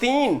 3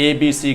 ABC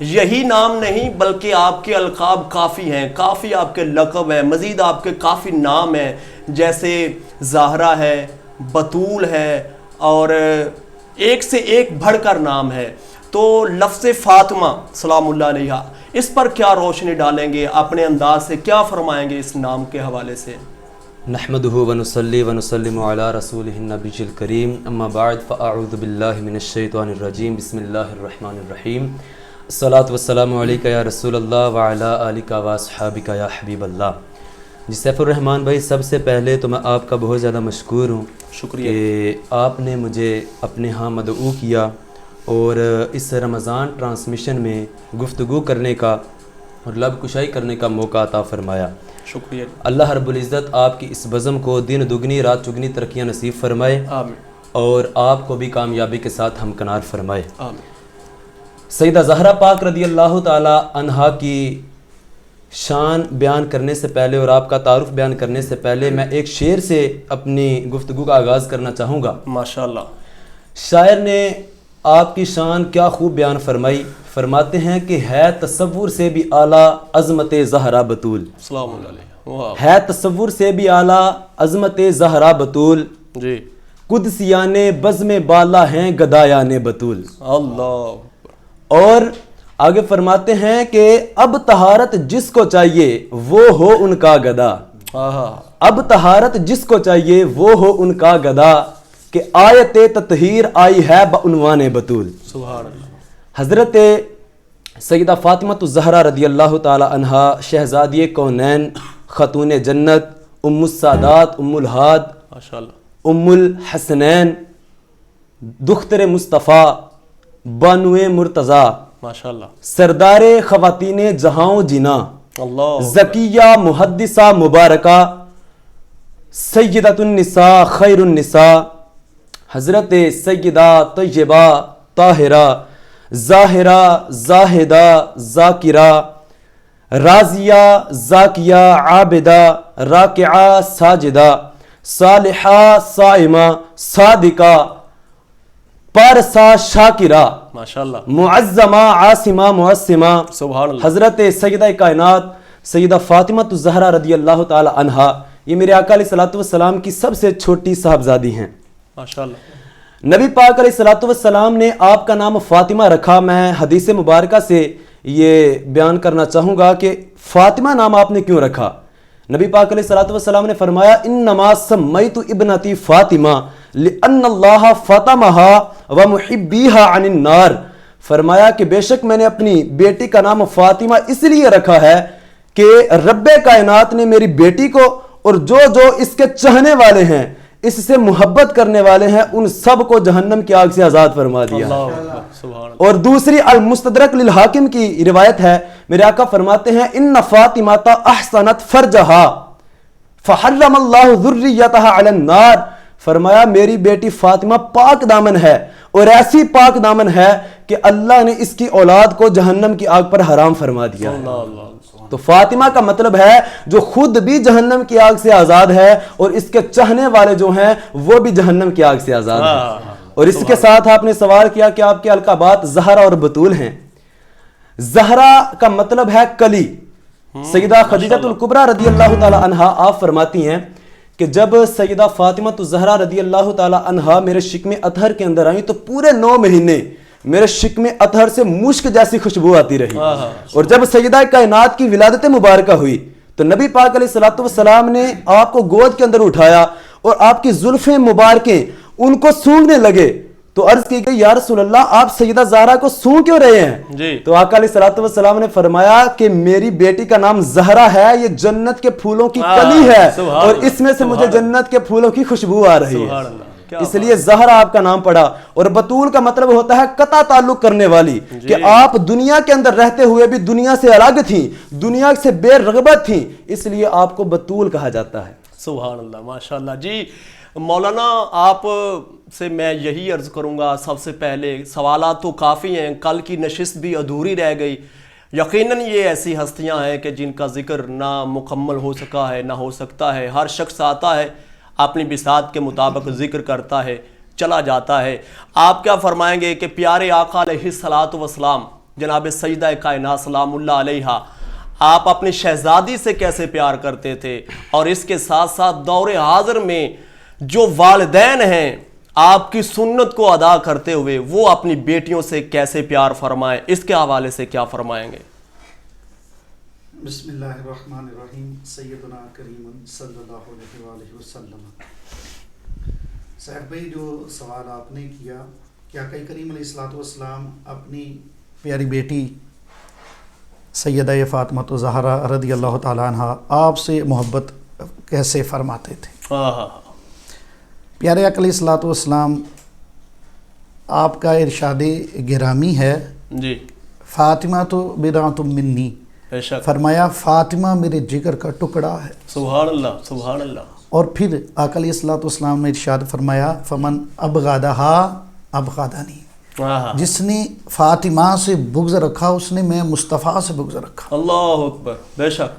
یہی نام نہیں بلکہ آپ کے القاب کافی ہیں، کافی آپ کے لقب ہیں، مزید آپ کے کافی نام ہیں، جیسے زہرا ہے، بطول ہے، اور ایک سے ایک بڑھ کر نام ہے۔ تو لفظ فاطمہ سلام اللہ علیہ، اس پر کیا روشنی ڈالیں گے، اپنے انداز سے کیا فرمائیں گے اس نام کے حوالے سے؟ نحمدہ ونصلی ونسلم علی رسولہ النبی الکریم، اما بعد فاعوذ باللہ من الشیطان الرجیم، بسم اللہ الرحمن الرحیم، الصلاۃ والسلام علیکہ یا رسول اللہ وعلی آلکہ واصحابکہ یا حبیب اللہ۔ جی سیف الرحمان بھائی، سب سے پہلے تو میں آپ کا بہت زیادہ مشکور ہوں، شکریہ کہ آپ نے مجھے اپنے ہاں مدعو کیا اور اس رمضان ٹرانسمیشن میں گفتگو کرنے کا اور لب کشائی کرنے کا موقع عطا فرمایا۔ شکریہ۔ اللہ رب العزت آپ کی اس بزم کو دن دگنی رات چگنی ترقیاں نصیب فرمائے، آمین اور آپ کو بھی کامیابی کے ساتھ ہمکنار فرمائے۔ آمین۔ سیدہ زہرا پاک رضی اللہ تعالی عنہا کی شان بیان کرنے سے پہلے اور آپ کا تعارف بیان کرنے سے پہلے میں ایک شعر سے اپنی گفتگو کا آغاز کرنا چاہوں گا۔ ماشاءاللہ۔ شاعر نے آپ کی شان کیا خوب بیان فرمائی، فرماتے ہیں کہ ہے تصور سے بھی اعلیٰ عظمت زہرا بطول، السلام علیکم۔ واہ ہے تصور سے بھی اعلیٰ عظمت زہرا بطول، جی، قدسیان بزم بالا ہیں گدایان بطول۔ اللہ۔ اور آگے فرماتے ہیں کہ اب طہارت جس کو چاہیے وہ ہو ان کا گدا، اب طہارت جس کو چاہیے وہ ہو ان کا گدا، کہ آیت تطہیر آئی ہے بعنوان بطول۔ سبحان اللہ۔ حضرت سیدہ فاطمہ الزہرا رضی اللہ تعالی عنہا، شہزادی کونین، خاتون جنت، ام السادات، ام الہاد، ماشاءاللہ، ام الحسنین، دختر مصطفیٰ، بانو مرتضیٰ، ماشاءاللہ، سردار خواتین جہاں جنا، اللہ، زکیہ محدثہ مبارکہ، سیدۃ النساء خیر النساء، حضرت سیدہ طیبہ طاہرہ ظاہرہ زاہدہ ذاکرہ راضیہ زاکیہ عابدہ راکعہ ساجدہ صالحہ صائمہ صادقہ پارسا شاکرہ، ماشاءاللہ، معظمہ عاصمہ معصمہ، سبحان اللہ، حضرت سیدہ کائنات سیدہ فاطمہ الزہرا رضی اللہ تعالی عنہا، یہ میرے آقا علیہ الصلوۃ والسلام کی سب سے چھوٹی صاحبزادی ہیں۔ ماشاءاللہ، نبی پاک علیہ الصلوۃ والسلام نے آپ کا نام فاطمہ رکھا۔ میں حدیث مبارکہ سے یہ بیان کرنا چاہوں گا کہ فاطمہ نام آپ نے کیوں رکھا۔ نبی پاک علیہ الصلوۃ والسلام نے فرمایا انما سمیت ابنتی فاطمہ لأن اللہ فاطمہا ومحبیہا عن النار، فرمایا کہ بے شک میں نے اپنی بیٹی کا نام فاطمہ اس لیے رکھا ہے کہ رب کائنات نے میری بیٹی کو اور جو اس کے چاہنے والے ہیں، اس سے محبت کرنے والے ہیں، ان سب کو جہنم کی آگ سے آزاد فرما دیا ہے۔ سبحان اللہ، اور دوسری المستدرک للحاکم کی روایت ہے، میرے آقا فرماتے ہیں ان فاطمہ احسنت فرجہا فحرم اللہ ذریتہا علی النار، فرمایا میری بیٹی فاطمہ پاک دامن ہے، اور ایسی پاک دامن ہے کہ اللہ نے اس کی اولاد کو جہنم کی آگ پر حرام فرما دیا ہے۔ تو فاطمہ کا مطلب ہے جو خود بھی جہنم کی آگ سے آزاد ہے، اور اس کے چاہنے والے جو ہیں وہ بھی جہنم کی آگ سے آزاد ہیں۔ اور اس کے ساتھ آپ نے سوال کیا کہ آپ کے القابات زہرا اور بطول ہیں۔ زہرا کا مطلب ہے کلی۔ سیدہ خدیجہ الکبریٰ رضی اللہ تعالی عنہا آپ فرماتی ہیں کہ جب سیدہ فاطمہ الزہرا رضی اللہ تعالی عنہا میرے شکم اطہر کے اندر آئیں تو پورے 9 مہینے میرے شکم اطہر سے مشک جیسی خوشبو آتی رہی، اور جب سیدہ کائنات کی ولادت مبارکہ ہوئی تو نبی پاک علیہ الصلوۃ والسلام نے آپ کو گود کے اندر اٹھایا اور آپ کی زلفیں مبارکیں ان کو سونگنے لگے، تو عرض کی گئی یا رسول اللہ آپ سیدہ زہرا کو سونگ کیوں رہے ہیں؟ تو آقا علیہ الصلوۃ والسلام نے فرمایا کہ میری بیٹی کا نام زہرا ہے، یہ جنت کے پھولوں کی کلی ہے، اور اس میں سے مجھے جنت کے پھولوں کی خوشبو آ رہی ہے، اس لیے زہرا آپ کا نام پڑا۔ اور بطول کا مطلب ہوتا ہے قطع تعلق کرنے والی، کہ آپ دنیا کے اندر رہتے ہوئے بھی دنیا سے الگ تھیں، دنیا سے بے رغبت تھیں، اس لیے آپ کو بطول کہا جاتا ہے۔ سبحان اللہ، ماشاءاللہ۔ جی مولانا، آپ سے میں یہی عرض کروں گا، سب سے پہلے سوالات تو کافی ہیں، کل کی نشست بھی ادھوری رہ گئی۔ یقیناً یہ ایسی ہستیاں ہیں کہ جن کا ذکر نہ مکمل ہو سکا ہے نہ ہو سکتا ہے۔ ہر شخص آتا ہے، اپنی بساط کے مطابق ذکر کرتا ہے، چلا جاتا ہے۔ آپ کیا فرمائیں گے کہ پیارے آقا علیہ الصلوۃ والسلام جناب سیدہ کائنات سلام اللہ علیہا آپ اپنی شہزادی سے کیسے پیار کرتے تھے، اور اس کے ساتھ ساتھ دور حاضر میں جو والدین ہیں آپ کی سنت کو ادا کرتے ہوئے وہ اپنی بیٹیوں سے کیسے پیار فرمائیں، اس کے حوالے سے کیا فرمائیں گے؟ بسم اللہ الرحمن الرحیم. سیدنا کریم صلی اللہ علیہ وآلہ وسلم. صاحب بھائی جو سوال آپ نے کیا کہ آقا کریم علیہ الصلوۃ والسلام اپنی پیاری بیٹی سیدہ فاطمہ الزہرا رضی اللہ تعالیٰ عنہ آپ سے محبت کیسے فرماتے تھے. پیارے آقا علیہ الصلوۃ والسلام آپ کا ارشاد گرامی ہے جی فاطمہ تو بضعۃ منی، فرمایا فاطمہ میرے جگر کا ٹکڑا ہے. سبحان اللہ سبحان اللہ. اور پھر آقا علیہ الصلوۃ والسلام نے ارشاد فرمایا فمن ابغضھا ابغضنی، جس نے فاطمہ سے بغض رکھا اس نے میں مصطفیٰ سے بغض رکھا. اللہ اکبر. بے شک.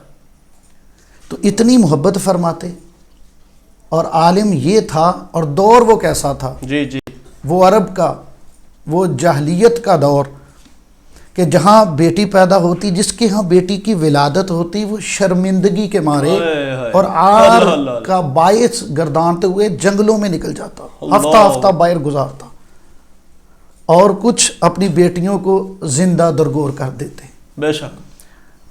تو اتنی محبت فرماتے. اور عالم یہ تھا، اور دور وہ کیسا تھا، جی جی، وہ عرب کا وہ جاہلیت کا دور کہ جہاں بیٹی پیدا ہوتی، جس کے ہاں بیٹی کی ولادت ہوتی، وہ شرمندگی کے مارے اور عار کا باعث گردانتے ہوئے جنگلوں میں نکل جاتا، ہفتہ ہفتہ باہر گزارتا، اور کچھ اپنی بیٹیوں کو زندہ درگور کر دیتے. بے شک.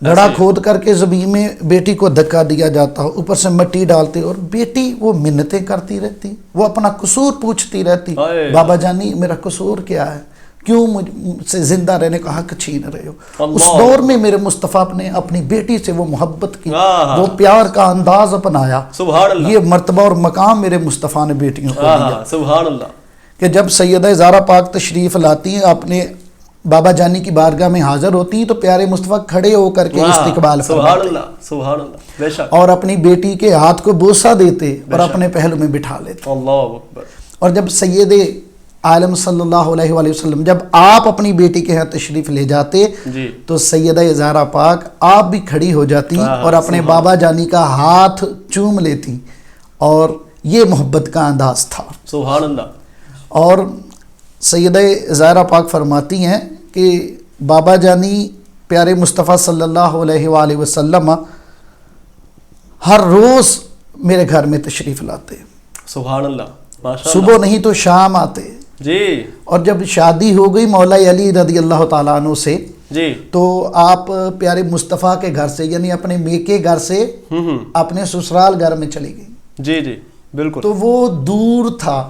گڑھا کھود کر کے زمین میں بیٹی کو دھکا دیا جاتا، اوپر سے مٹی ڈالتے، اور بیٹی وہ منتیں کرتی رہتی، وہ اپنا قصور پوچھتی رہتی، بابا جانی میرا قصور کیا ہے، کیوں مجھ سے زندہ رہنے کا حق چھین رہے ہو. اس دور میں میرے مصطفیٰ نے اپنی بیٹی سے وہ محبت کی، وہ پیار کا انداز اپنایا. سبحان اللہ. یہ مرتبہ اور مقام میرے مصطفیٰ نے بیٹیوں کو دیا. سبحان اللہ. کہ جب سیدہ زہرا پاک تشریف لاتی ہیں، اپنے بابا جانی کی بارگاہ میں حاضر ہوتی ہیں، تو پیارے مصطفیٰ کھڑے ہو کر کے استقبال سبحان اللہ سبحان اللہ. بے شک. اور اپنی بیٹی کے ہاتھ کو بوسہ دیتے اور اپنے پہلو میں بٹھا لیتے. اللہ اکبر. اور جب سید عالم صلی اللہ علیہ وآلہ وسلم جب آپ اپنی بیٹی کے ہاں تشریف لے جاتے تو سیدہ زہرا پاک آپ بھی کھڑی ہو جاتی اور اپنے بابا جانی کا ہاتھ چوم لیتی، اور یہ محبت کا انداز تھا. سبحان اللہ. اور سیدہ زہرا پاک فرماتی ہیں کہ بابا جانی پیارے مصطفیٰ صلی اللہ علیہ وآلہ وسلم ہر روز میرے گھر میں تشریف لاتے. سبحان اللہ. صبح نہیں تو شام آتے جی. اور جب شادی ہو گئی مولا علی رضی اللہ تعالیٰ عنہ سے جی، تو آپ پیارے مصطفیٰ کے گھر سے یعنی اپنے میکے گھر سے اپنے سسرال گھر میں چلی گئی. جی جی بالکل. تو وہ دور تھا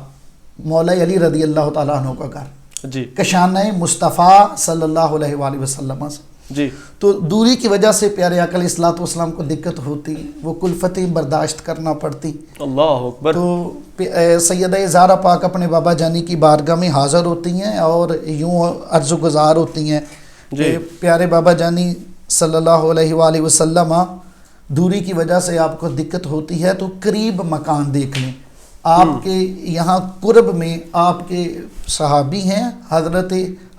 مولا علی رضی اللہ تعالیٰ عنہ کا گھر، جی، کشانہ مصطفیٰ صلی اللہ علیہ وآلہ وسلم سے. جی. تو دوری کی وجہ سے پیارے آقا علیہ الصلوۃ والسلام کو دقت ہوتی، وہ کلفتیں برداشت کرنا پڑتی. اللہ اکبر. تو سیدہ زہرا پاک اپنے بابا جانی کی بارگاہ میں حاضر ہوتی ہیں اور یوں عرض گزار ہوتی ہیں کہ پیارے بابا جانی صلی اللہ علیہ وآلہ وسلم دوری کی وجہ سے آپ کو دقت ہوتی ہے تو قریب مکان دیکھ لیں. آپ کے یہاں قرب میں آپ کے صحابی ہیں حضرت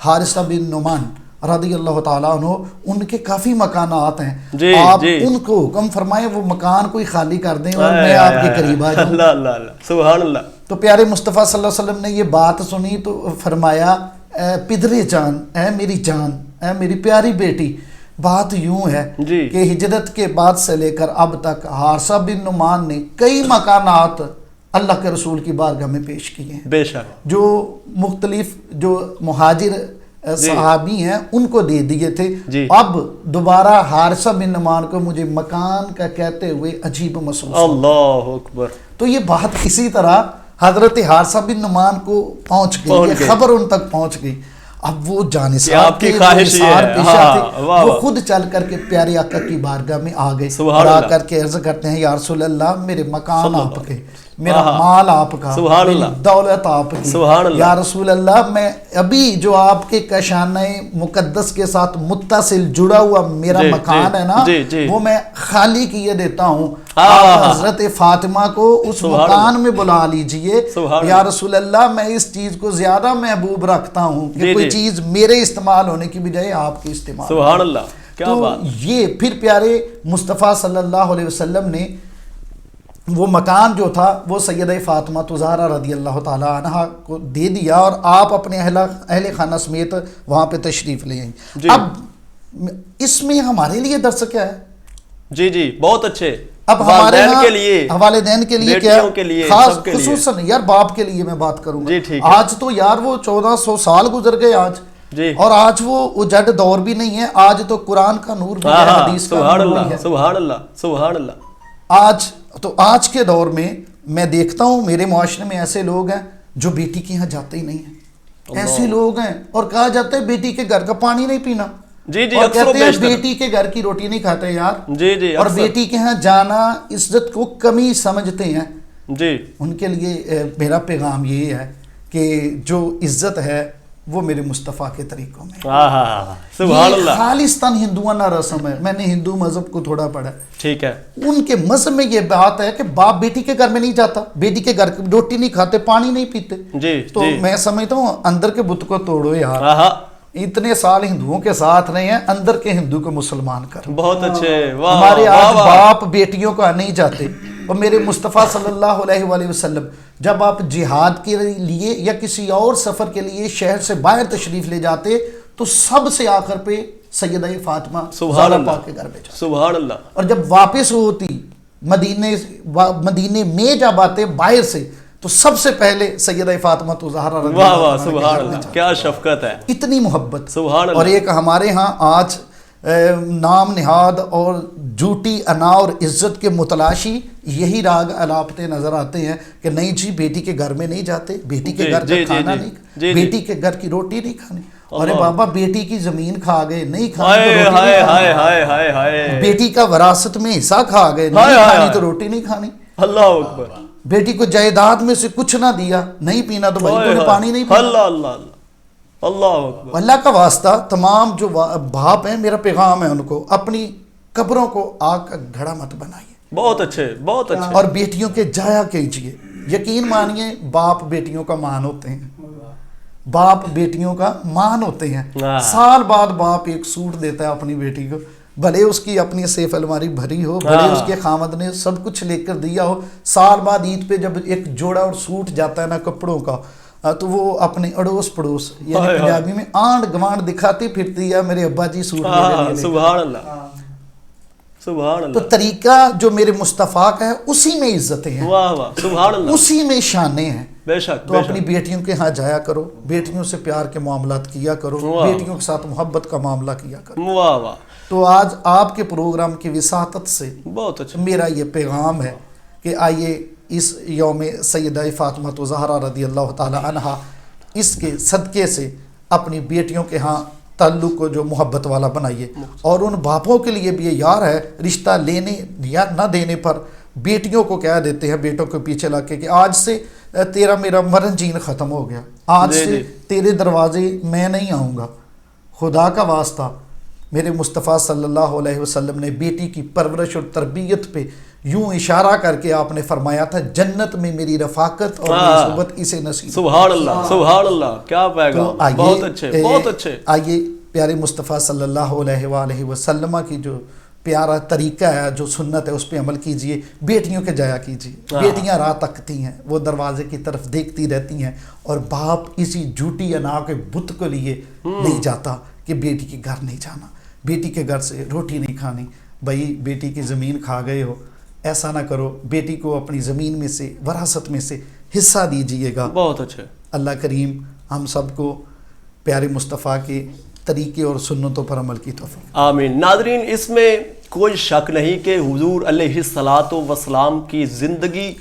حارثہ بن نعمان رضی اللہ تعالیٰ عنہ، ان کے کافی مکانات ہیں. آپ ان کو حکم فرمائیں وہ مکان کوئی خالی کر دیں اور میں آپ کے قریب آ جاؤں. اللہ اللہ سبحان اللہ. تو پیارے مصطفیٰ صلی اللہ علیہ وسلم نے یہ بات سنی تو فرمایا اے پدرے جان، اے میری جان، اے میری پیاری بیٹی، بات یوں ہے کہ ہجرت کے بعد سے لے کر اب تک حارثہ بن نعمان نے کئی مکانات اللہ کے رسول کی بارگاہ میں پیش کیے ہیں. بے شک. جو مختلف جو مہاجر صحابی ہیں ان کو دے دیے تھے. اب دوبارہ حارثہ بن نعمان کو مجھے مکان کا کہتے ہوئے عجیب محسوس. اللہ اکبر. تو یہ بات اسی طرح حضرت حارثہ بن نعمان کو پہنچ گئی، یہ خبر ان تک پہنچ گئی. اب وہ جانثار کے وہ خود چل کر کے پیارے آقا کی بارگاہ میں آ گئے اور آ کر کے عرض کرتے ہیں یا رسول اللہ میرے مکان آپ کے، میرا مال آپ کا، میری دولت آپ کی. یا رسول اللہ میں ابھی جو آپ کے کشانہ مقدس کے ساتھ متصل جڑا ہوا میرا مکان ہے نا وہ میں خالی کیے دیتا ہوں. آپ حضرت فاطمہ کو اس مکان میں بلا لیجئے. یا رسول اللہ میں اس چیز کو زیادہ محبوب رکھتا ہوں کہ کوئی چیز میرے استعمال ہونے کی بجائے آپ کے استعمال. سبحان اللہ. تو یہ پھر پیارے مصطفیٰ صلی اللہ علیہ وسلم نے وہ مکان جو تھا وہ سیدہ فاطمہ زہرا رضی اللہ تعالی عنہا کو دے دیا اور آپ اپنے اہل خانہ سمیت وہاں پہ تشریف لے آئیں. اب اس میں ہمارے لیے درس کیا ہے؟ جی بہت اچھے. اب ہمارے کے لیے, والدین کے لیے کیا ہے, خاص خصوصاً یار باپ کے لیے میں بات کروں گا. آج تو یار وہ 1400 سال گزر گئے آج, اور آج وہ اجڑ دور بھی نہیں ہے. آج تو قرآن کا نور بھی ہے, حدیث کا نور بھی ہے. سبحان اللہ سبحان اللہ. آج کے دور میں دیکھتا ہوں میرے معاشرے میں ایسے لوگ ہیں جو بیٹی کے یہاں جاتے ہی نہیں ہیں. ایسے لوگ ہیں اور کہا جاتا ہے بیٹی کے گھر کا پانی نہیں پینا. اور کہتے ہیں بیٹی کے گھر کی روٹی نہیں کھاتے یار. اور بیٹی کے ہاں جانا عزت کو کمی سمجھتے ہیں. ان کے لیے میرا پیغام یہ ہے کہ جو عزت ہے وہ میرے مصطفیٰ کے طریقوں میں. سبحان اللہ. خالصتاً ہندوانہ رسم ہے. میں نے ہندو مذہب کو تھوڑا پڑھا. ٹھیک ہے. ان کے مذہب میں یہ بات ہے کہ باپ بیٹی کے گھر میں نہیں جاتا, بیٹی کے گھر روٹی نہیں کھاتے, پانی نہیں پیتے. تو میں سمجھتا ہوں اندر کے بت کو توڑو یار. اتنے سال ہندوؤں کے ساتھ رہے ہیں, اندر کے ہندو کو مسلمان کر. بہت اچھے. ہمارے آج باپ بیٹیوں کا نہیں جاتے. اور میرے مصطفیٰ صلی اللہ علیہ وآلہ وسلم جب آپ جہاد کے لیے یا کسی اور سفر کے لیے شہر سے باہر تشریف لے جاتے تو سب سے آخر پہ سیدہ فاطمہ زہرا پاک کے گھر پہ جاتے. سبحان اللہ. اور جب واپس ہوتی مدینے میں جب آتے باہر سے تو سب سے پہلے سیدہ فاطمہ زہرا رضی اللہ عنہا. سبحان اللہ. کیا شفقت ہے, اتنی محبت. سبحان اللہ. اور ایک ہمارے ہاں آج نام نہاد اور جھوٹی انا اور عزت کے متلاشی یہی راگ الاپتے نظر آتے ہیں کہ نہیں جی بیٹی کے گھر میں نہیں جاتے, بیٹی کے گھر کا کھانا نہیں, بیٹی کے گھر کی روٹی نہیں کھانی. ارے بابا بیٹی کی زمین کھا گئے, نہیں کھانی, بیٹی کا وراثت میں حصہ کھا گئے, نہیں کھانی تو روٹی نہیں کھانی. اللہ اکبر. بیٹی کو جائیداد میں سے کچھ نہ دیا, نہیں پینا تو بھائی تو نے پانی نہیں پینا. اللہ اللہ اللہ اکبر. اللہ کا واسطہ تمام جو باپ ہیں میرا پیغام ہے ان کو, اپنی قبروں کو آگ کا گھڑا مت بنائیے. بہت اچھے بہت اچھے. اور بیٹیوں کے جایا کیجیے. یقین مانیے باپ بیٹیوں کا مان ہوتے ہیں, باپ بیٹیوں کا مان ہوتے ہیں. سال بعد باپ ایک سوٹ دیتا ہے اپنی بیٹی کو, بھلے اس کی اپنی سیف الماری بھری ہو, بھلے اس کے خامد نے سب کچھ لے کر دیا ہو. سال بعد عید پہ جب ایک جوڑا اور سوٹ جاتا ہے نا کپڑوں کا, تو وہ اپنے اڑوس پڑوس یعنی پنجابی میں آنڈ گوانڈ دکھاتی پھرتی ہے میرے ابا جی سوٹ لے. سبحان اللہ سبحان اللہ. تو طریقہ جو میرے مصطفیٰ کا ہے اسی میں عزتیں ہیں, سبحان اللہ, اسی میں شانیں ہیں. بے شک. تو اپنی بیٹیوں کے ہاں جایا کرو, بیٹیوں سے پیار کے معاملات کیا کرو, بیٹیوں کے ساتھ محبت کا معاملہ کیا کرو. واہ واہ. تو آج آپ کے پروگرام کی وساطت سے بہت اچھا میرا یہ پیغام ہے کہ آئیے اس یوم سیدہ فاطمہ زہرا رضی اللہ تعالی عنہا اس کے صدقے سے اپنی بیٹیوں کے ہاں تعلق کو جو محبت والا بنائیے. اور ان باپوں کے لیے بھی یہ یار ہے رشتہ لینے یا نہ دینے پر بیٹیوں کو کہہ دیتے ہیں بیٹوں کے پیچھے لا کے کہ آج سے تیرا میرا مرن جین ختم ہو گیا, آج سے تیرے دروازے میں نہیں آؤں گا. خدا کا واسطہ میرے مصطفیٰ صلی اللہ علیہ وسلم نے بیٹی کی پرورش اور تربیت پہ یوں اشارہ کر کے آپ نے فرمایا تھا جنت میں میری رفاقت اور میری صحبت اسے نصیب. سبحان اللہ سبحان اللہ. کیا پیغام. بہت اچھے بہت اچھے. آئیے پیارے مصطفیٰ صلی اللہ علیہ وآلہ وسلم کی جو پیارا طریقہ ہے جو سنت ہے اس پہ عمل کیجئے. بیٹیوں کے جایا کیجئے. بیٹیاں راہ تکتی ہیں, وہ دروازے کی طرف دیکھتی رہتی ہیں, اور باپ اسی جھوٹی انا کے بت کو لیے نہیں جاتا کہ بیٹی کے گھر نہیں جانا, بیٹی کے گھر سے روٹی نہیں کھانی. بھائی بیٹی کی زمین کھا گئے ہو, ایسا نہ کرو, بیٹی کو اپنی زمین میں سے وراثت میں سے حصہ دیجئے گا. بہت اچھے. اللہ کریم ہم سب کو پیارے مصطفیٰ کے طریقے اور سنتوں پر عمل کی توفیق. آمین. ناظرین اس میں کوئی شک نہیں کہ حضور علیہ الصلاۃ والسلام کی زندگی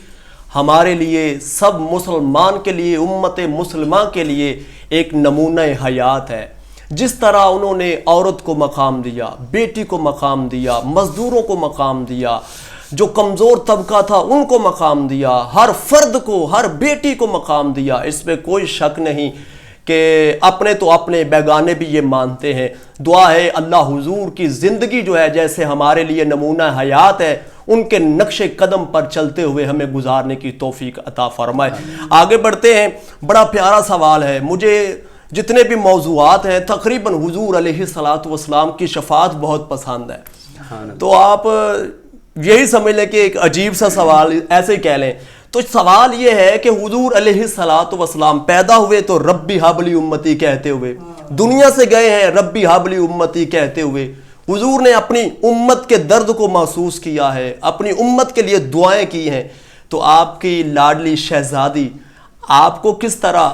ہمارے لیے, سب مسلمان کے لیے, امت مسلمہ کے لیے ایک نمونہ حیات ہے. جس طرح انہوں نے عورت کو مقام دیا, بیٹی کو مقام دیا, مزدوروں کو مقام دیا, جو کمزور طبقہ تھا ان کو مقام دیا, ہر فرد کو, ہر بیٹی کو مقام دیا. اس میں کوئی شک نہیں کہ اپنے تو اپنے بیگانے بھی یہ مانتے ہیں. دعا ہے اللہ حضور کی زندگی جو ہے جیسے ہمارے لیے نمونہ حیات ہے, ان کے نقش قدم پر چلتے ہوئے ہمیں گزارنے کی توفیق عطا فرمائے. آگے بڑھتے ہیں. بڑا پیارا سوال ہے. مجھے جتنے بھی موضوعات ہیں تقریباً حضور علیہ الصلاۃ والسلام کی شفاعت بہت پسند ہے. تو آپ یہی سمجھ لیں کہ ایک عجیب سا سوال ایسے ہی کہہ لیں تو سوال یہ ہے کہ حضور علیہ الصلوۃ والسلام پیدا ہوئے تو ربی حبلی امتی کہتے ہوئے، دنیا سے گئے ہیں ربی حبلی امتی کہتے ہوئے، حضور نے اپنی امت کے درد کو محسوس کیا ہے، اپنی امت کے لیے دعائیں کی ہیں، تو آپ کی لاڈلی شہزادی آپ کو کس طرح،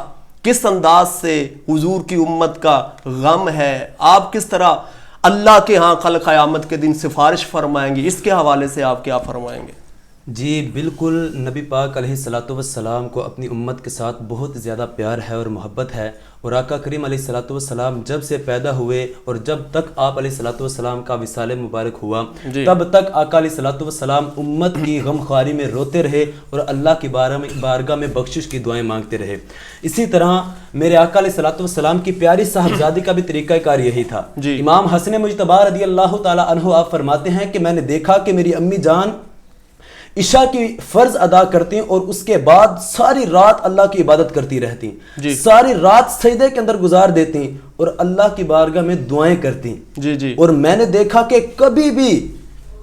کس انداز سے حضور کی امت کا غم ہے، آپ کس طرح اللہ کے ہاں کل قیامت کے دن سفارش فرمائیں گے، اس کے حوالے سے آپ کیا فرمائیں گے؟ جی بالکل، نبی پاک علیہ الصلوۃ والسلام کو اپنی امت کے ساتھ بہت زیادہ پیار ہے اور محبت ہے، اور آقا کریم علیہ الصلوۃ والسلام جب سے پیدا ہوئے اور جب تک آپ علیہ الصلوۃ والسلام کا وصال مبارک ہوا تب تک آقا علیہ الصلوۃ والسلام امت کی غمخواری میں روتے رہے اور اللہ کی بارگاہ میں بخشش کی دعائیں مانگتے رہے۔ اسی طرح میرے آقا علیہ الصلوۃ والسلام کی پیاری صاحبزادی کا بھی طریقہ کار یہی تھا۔ امام حسن مجتبی رضی اللہ تعالی عنہ آپ فرماتے ہیں کہ میں نے دیکھا کہ میری امی جان عشاء کی فرض ادا کرتی اور اس کے بعد ساری رات اللہ کی عبادت کرتی رہتی، ساری رات سجدے کے اندر گزار دیتی اور اللہ کی بارگاہ میں دعائیں کرتی۔ اور میں نے دیکھا کہ کبھی بھی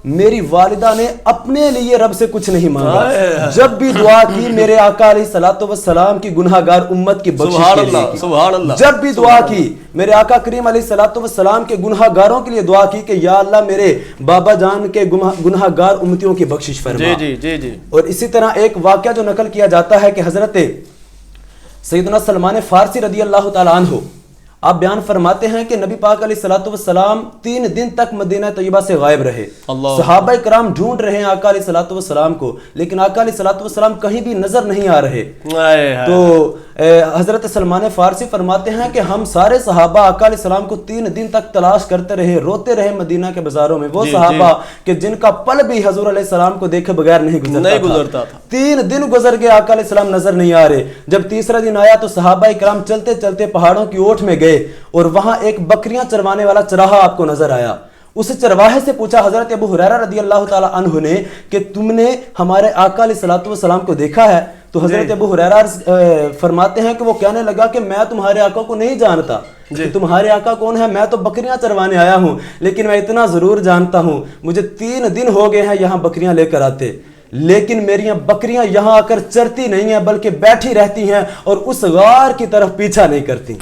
میری والدہ نے اپنے لیے رب سے کچھ نہیں مانگا، جب بھی دعا کی میرے آقا علیہ الصلوۃ والسلام کی گناہگار امت کی بخشش کے لیے کی، جب بھی دعا کی میرے آقا کریم علیہ الصلوۃ والسلام کے گناہگاروں کے لیے دعا کی کہ یا اللہ میرے بابا جان کے گناہگار امتیوں کی بخشش فرما۔ اور اسی طرح ایک واقعہ جو نقل کیا جاتا ہے کہ حضرت سیدنا سلمان فارسی رضی اللہ تعالیٰ عنہ آپ بیان فرماتے ہیں کہ نبی پاک علیہ الصلوۃ والسلام 3 دن تک مدینہ طیبہ سے غائب رہے، صحابہ کرام ڈھونڈ رہے ہیں آقا علیہ الصلوۃ والسلام کو، لیکن آقا علیہ الصلوۃ والسلام کہیں بھی نظر نہیں آ رہے۔ تو حضرت سلمان فارسی فرماتے ہیں کہ ہم سارے صحابہ آقا علیہ السلام کو 3 دن تک تلاش کرتے رہے، روتے رہے مدینہ کے بازاروں میں، وہ صحابہ کہ جن کا پل بھی حضور علیہ السلام کو دیکھے بغیر نہیں گزرتا تھا۔ 3 دن گزر گئے، آقا علیہ السلام نظر نہیں آ رہے۔ جب تیسرا دن آیا تو صحابہ کرام چلتے چلتے پہاڑوں کی اوٹ میں گئے اور وہاں ایک بکریاں چروانے والا چراہا آپ کو نظر آیا۔ اس چرواہے سے پوچھا حضرت ابو ہریرہ رضی اللہ تعالی عنہ نے کہ تم نے ہمارے آقا علیہ الصلوۃ والسلام کو دیکھا ہے؟ تو حضرت ابو ہریرہ فرماتے ہیں کہ وہ کہنے لگا کہ میں تمہارے آقا کو نہیں جانتا، تمہارے آقا کون ہے؟ میں تو بکریاں چروانے آیا ہوں، لیکن میں اتنا ضرور جانتا ہوں مجھے 3 دن ہو گئے ہیں یہاں بکریاں لے کر آتے، لیکن میری بکریاں یہاں آ کر چرتی نہیں ہیں بلکہ بیٹھی رہتی ہیں اور اس غار کی طرف پیچھا نہیں کرتی۔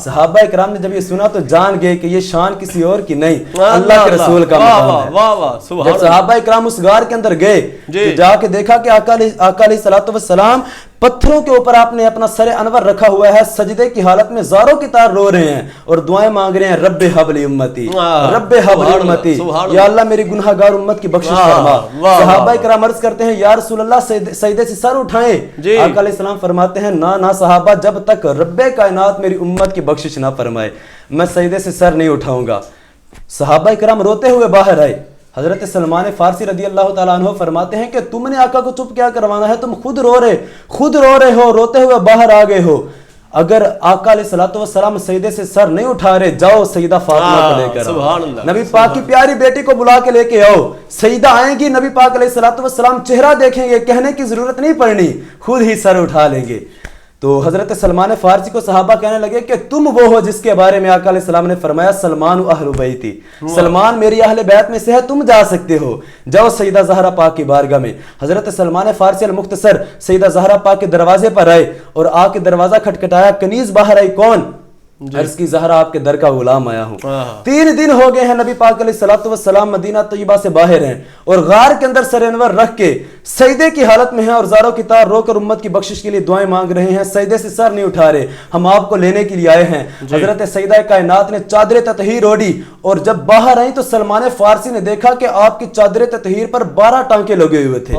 صحابہ کرام نے جب یہ سنا تو جان گئے کہ یہ شان کسی اور کی نہیں، اللہ کے رسول کا مقام ہے۔ جب صحابہ کرام اس غار کے اندر گئے تو جا کے دیکھا کہ آقا علیہ الصلوۃ والسلام پتھروں کے اوپر آپ نے اپنا سر انور رکھا ہوا ہے، سجدے کی حالت میں زاروں کی طرح رو رہے ہیں اور دعائیں مانگ رہے ہیں، رب حبلی امتی، رب حبلی امتی، یا اللہ میری گناہگار امت کی بخشش فرما۔ صحابہ کرام عرض کرتے ہیں یا رسول اللہ سجدے سے سر اٹھائیں، آقا علیہ السلام فرماتے ہیں نہ صحابہ، جب تک رب کائنات میری امت کی بخشش نہ فرمائے میں سجدے سے سر نہیں اٹھاؤں گا۔ صحابہ کرام روتے ہوئے باہر آئے۔ حضرت سلمان فارسی رضی اللہ تعالیٰ عنہ فرماتے ہیں کہ تم نے آقا کو چپ کیا کروانا ہے، تم خود رو رہے ہو، روتے ہوئے باہر آ گئے ہو۔ اگر آقا علیہ الصلوۃ والسلام سجدے سے سر نہیں اٹھا رہے، جاؤ سیدہ فاطمہ کو لے کر نبی پاک کی پیاری بیٹی کو بلا کے لے کے آؤ۔ سیدہ آئیں گی، نبی پاک علیہ الصلوۃ والسلام چہرہ دیکھیں گے، کہنے کی ضرورت نہیں پڑنی، خود ہی سر اٹھا لیں گے۔ تو حضرت سلمان فارسی کو صحابہ کہنے لگے کہ تم وہ ہو جس کے بارے میں آقا علیہ السلام نے فرمایا سلمان اہل بیتی، سلمان میری اہل بیت میں سے ہے، تم جا سکتے ہو، جاؤ سیدہ زہرا پاک کی بارگاہ میں۔ حضرت سلمان فارسی المختصر سیدہ زہرا پاک کے دروازے پر آئے اور آ کے دروازہ کھٹکھٹایا، کنیز باہر آئی، کون؟ عرض کی زہرا آپ کے در کا غلام آیا ہوں۔ 3 دن ہو گئے ہیں نبی پاک علیہ الصلوۃ والسلام مدینہ طیبہ سے باہر ہیں اور غار کے اندر سر انور رکھ کے سجدے کی حالت میں ہیں اور زاروں کی طرح رو کر امت کی بخشش کے لیے دعائیں مانگ رہے ہیں، سجدے سے سر نہیں اٹھا رہے۔ ہم آپ کو لینے کے لیے آئے ہیں۔ حضرت سیدہ کائنات نے چادر تطہیر اوڑھی اور جب باہر آئیں تو سلمان فارسی نے دیکھا کہ آپ کی چادر تطہیر پر 12 ٹانکے لگے ہوئے تھے،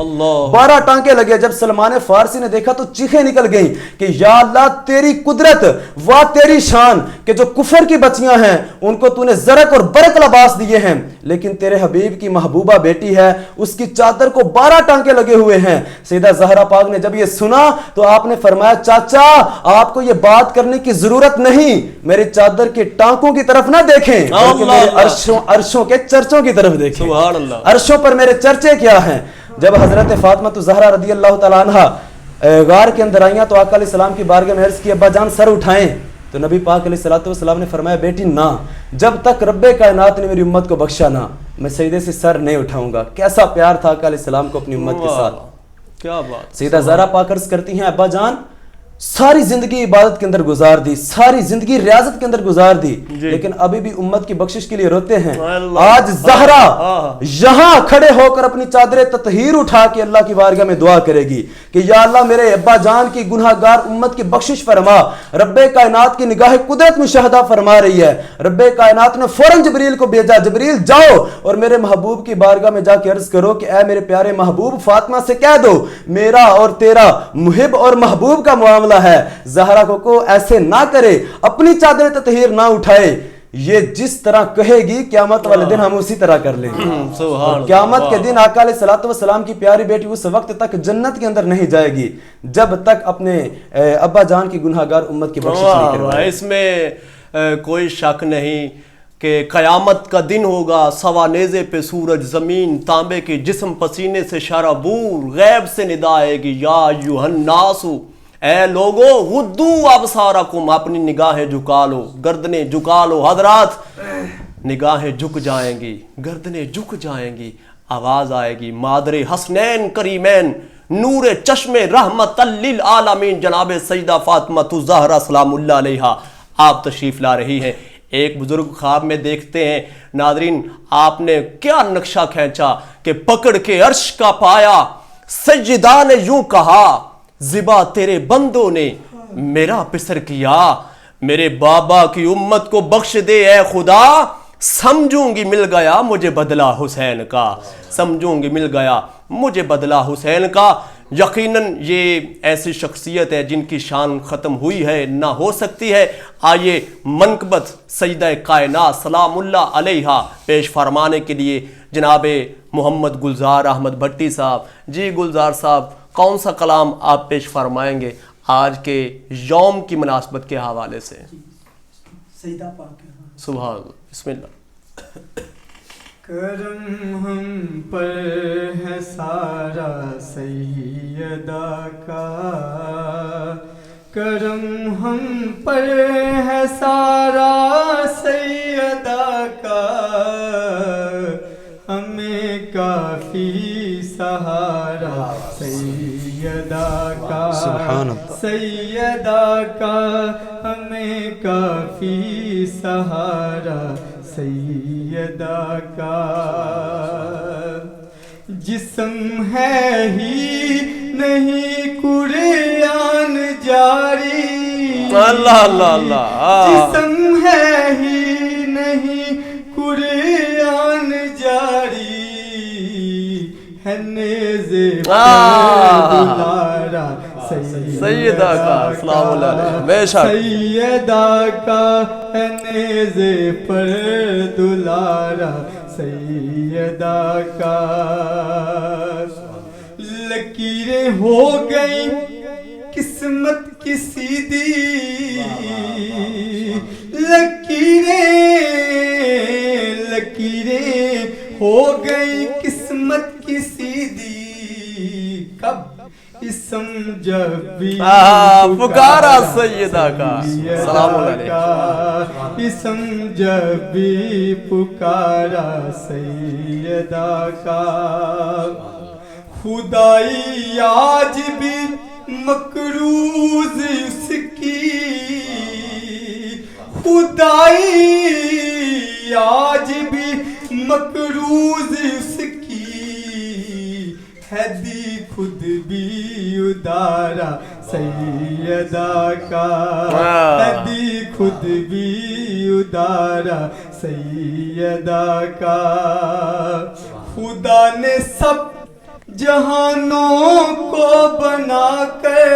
12 ٹانکے لگے۔ جب سلمان فارسی نے دیکھا تو چیخیں نکل گئیں کہ یا اللہ تیری قدرت و تیری شان کہ جو کفر کی بچیاں ہیں ان کو تو نے زرق اور برق لباس دیے ہیں، لیکن تیرے حبیب کی محبوبہ بیٹی ہے اس کی چادر کو 12 ٹانکے لگے ہوئے ہیں۔ سیدہ زہرا پاک نے جب یہ سنا تو آپ نے فرمایا چاچا آپ کو یہ بات کرنے کی ضرورت نہیں، میرے چادر کے ٹانکوں کی طرف نہ دیکھیں بلکہ میرے عرشوں کے چرچوں کی طرف دیکھیں، عرشوں پر میرے چرچے کیا ہیں۔ جب حضرت فاطمہ زہرا رضی اللہ تعالیٰ عنہا غار کے اندر آئیں تو آقا علیہ السلام کی بارگاہ میں عرض کی ابا جان سر اٹھائیں، تو نبی پاک علیہ الصلوۃ والسلام نے فرمایا بیٹی نہ، جب تک رب کائنات نے میری امت کو بخشا نہ میں سجدے سے سر نہیں اٹھاؤں گا. کیسا پیار تھا آقا علیہ السلام کو اپنی امت کے ساتھ. کیا بات. سیدہ زہرا پاک عرض کرتی ہیں ابا جان ساری زندگی عبادت کے اندر گزار دی, ساری زندگی ریاضت کے اندر گزار دی, لیکن ابھی بھی امت کی بخشش کے لیے روتے ہیں. آج زہرا یہاں کھڑے ہو کر اپنی چادر تطہیر اٹھا کے اللہ کی بارگاہ میں دعا کرے گی کہ یا اللہ میرے ابا جان کی گناہ گار امت کی بخشش فرما. رب کائنات کی نگاہ قدرت مشاہدہ فرما رہی ہے. رب کائنات نے فوراً جبریل کو بھیجا, جبریل جاؤ اور میرے محبوب کی بارگاہ میں جا کے عرض کرو کہ اے میرے پیارے محبوب فاطمہ سے کہہ دو میرا اور تیرا محب اور محبوب کا معاملہ ہے. زہرا کو ایسے نہ کرے, اپنی چادر تطہیر نہ اٹھائے. یہ جس طرح کہے گی قیامت والے دن ہم اسی طرح کر لیں گے. قیامت کے دن آقا علیہ الصلوۃ والسلام کی پیاری بیٹی اس وقت تک جنت کے اندر نہیں جائے گی جب تک اپنے ابا جان کی گناہ گار امت کی بخشش نہیں کروائے. اس میں کوئی شک نہیں کہ قیامت کا دن ہوگا, سوا نیزے پہ سورج, زمین تانبے کے جسم, پسینے سے شرابور, غیب سے ندا آئے گی یا ایھا الناس, اے لوگو غدو ابصارکم, اپنی نگاہیں جھکا لو, گردنیں جھکا لو. حضرات نگاہیں جھک جائیں گی, گردنیں جھک جائیں گی, آواز آئے گی مادر حسنین کریمین نور چشم رحمت للعالمین جناب سیدہ فاطمہ الزہرا سلام اللہ علیہا آپ تشریف لا رہی ہیں. ایک بزرگ خواب میں دیکھتے ہیں ناظرین آپ نے کیا نقشہ کھینچا کہ پکڑ کے عرش کا پایا سجدہ نے یوں کہا زبا تیرے بندوں نے میرا پسر کیا, میرے بابا کی امت کو بخش دے اے خدا, سمجھوں گی مل گیا مجھے بدلہ حسین کا, سمجھوں گی مل گیا مجھے بدلہ حسین کا. یقیناً یہ ایسی شخصیت ہے جن کی شان ختم ہوئی ہے نہ ہو سکتی ہے. آئیے منقبت سیدہ کائنات سلام اللہ علیہا پیش فرمانے کے لیے جناب محمد گلزار احمد بھٹی صاحب. جی گلزار صاحب کون سا کلام آپ پیش فرمائیں گے آج کے یوم کی مناسبت کے حوالے سے؟ سیدہ پاک سبحان اللہ, بسم اللہ. کرم ہم پر ہے سارا سیدہ کا, کرم ہم پر ہے سارا سیدہ کا, ہمیں کافی سہارا سیدہ کا, سیدہ کا ہمیں کافی سہارا سیدہ کا. جسم ہے ہی نہیں قرآن جاری, اللہ اللہ اللہ, جسم ہے ہی نہیں قرآن جاری, ہے نیزے پر دلارا سیدہ کا سلام اللہ علیہ, بے شک سیدہ کا ہے نیزے پر دلارا سیدہ کا. لکیریں ہو گئیں قسمت کی سیدھی, لکیریں ہو گئیں قسمت کی سیدھی, کب اسم جب بھی پکارا سیدہ کا سلام علیہ, اسم جب بھی پکارا سیدہ کا. خدائی آج بھی مقروض اس کی, خدائی آج بھی مقروض اس کی, ہے دی خود بھی ادارا سیدہ کا, ہے دی خود بھی ادارا سیدہ کا. خدا نے سب جہانوں کو بنا کر,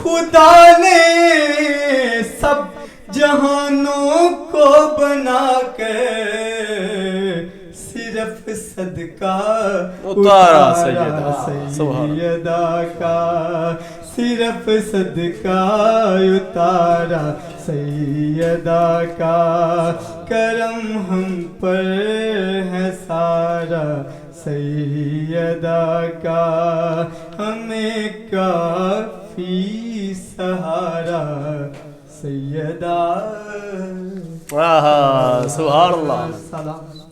خدا نے سب جہانوں کو بنا کر صرف صدقہ اتارا سیدہ کا, صرف صدقہ اتارا سیدہ کا. کرم ہم پر ہے سارا سیدہ کا, ہمیں کافی سہارا سیدہ. سبحان اللہ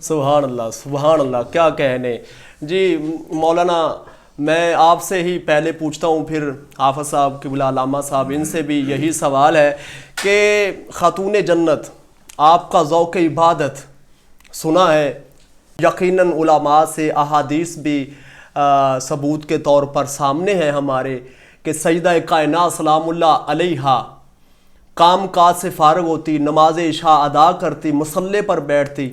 سبحان اللہ سبحان اللہ، کیا کہنے جی مولانا. میں آپ سے ہی پہلے پوچھتا ہوں، پھر حافظ صاحب قبلہ علامہ صاحب ان سے بھی یہی سوال ہے کہ خاتون جنت آپ کا ذوق عبادت سنا ہے، یقیناً علماء سے احادیث بھی ثبوت کے طور پر سامنے ہیں ہمارے کہ سیدہ کائنات سلام اللہ علیہا کام کاج سے فارغ ہوتی، نماز عشاء ادا کرتی، مصلے پر بیٹھتی،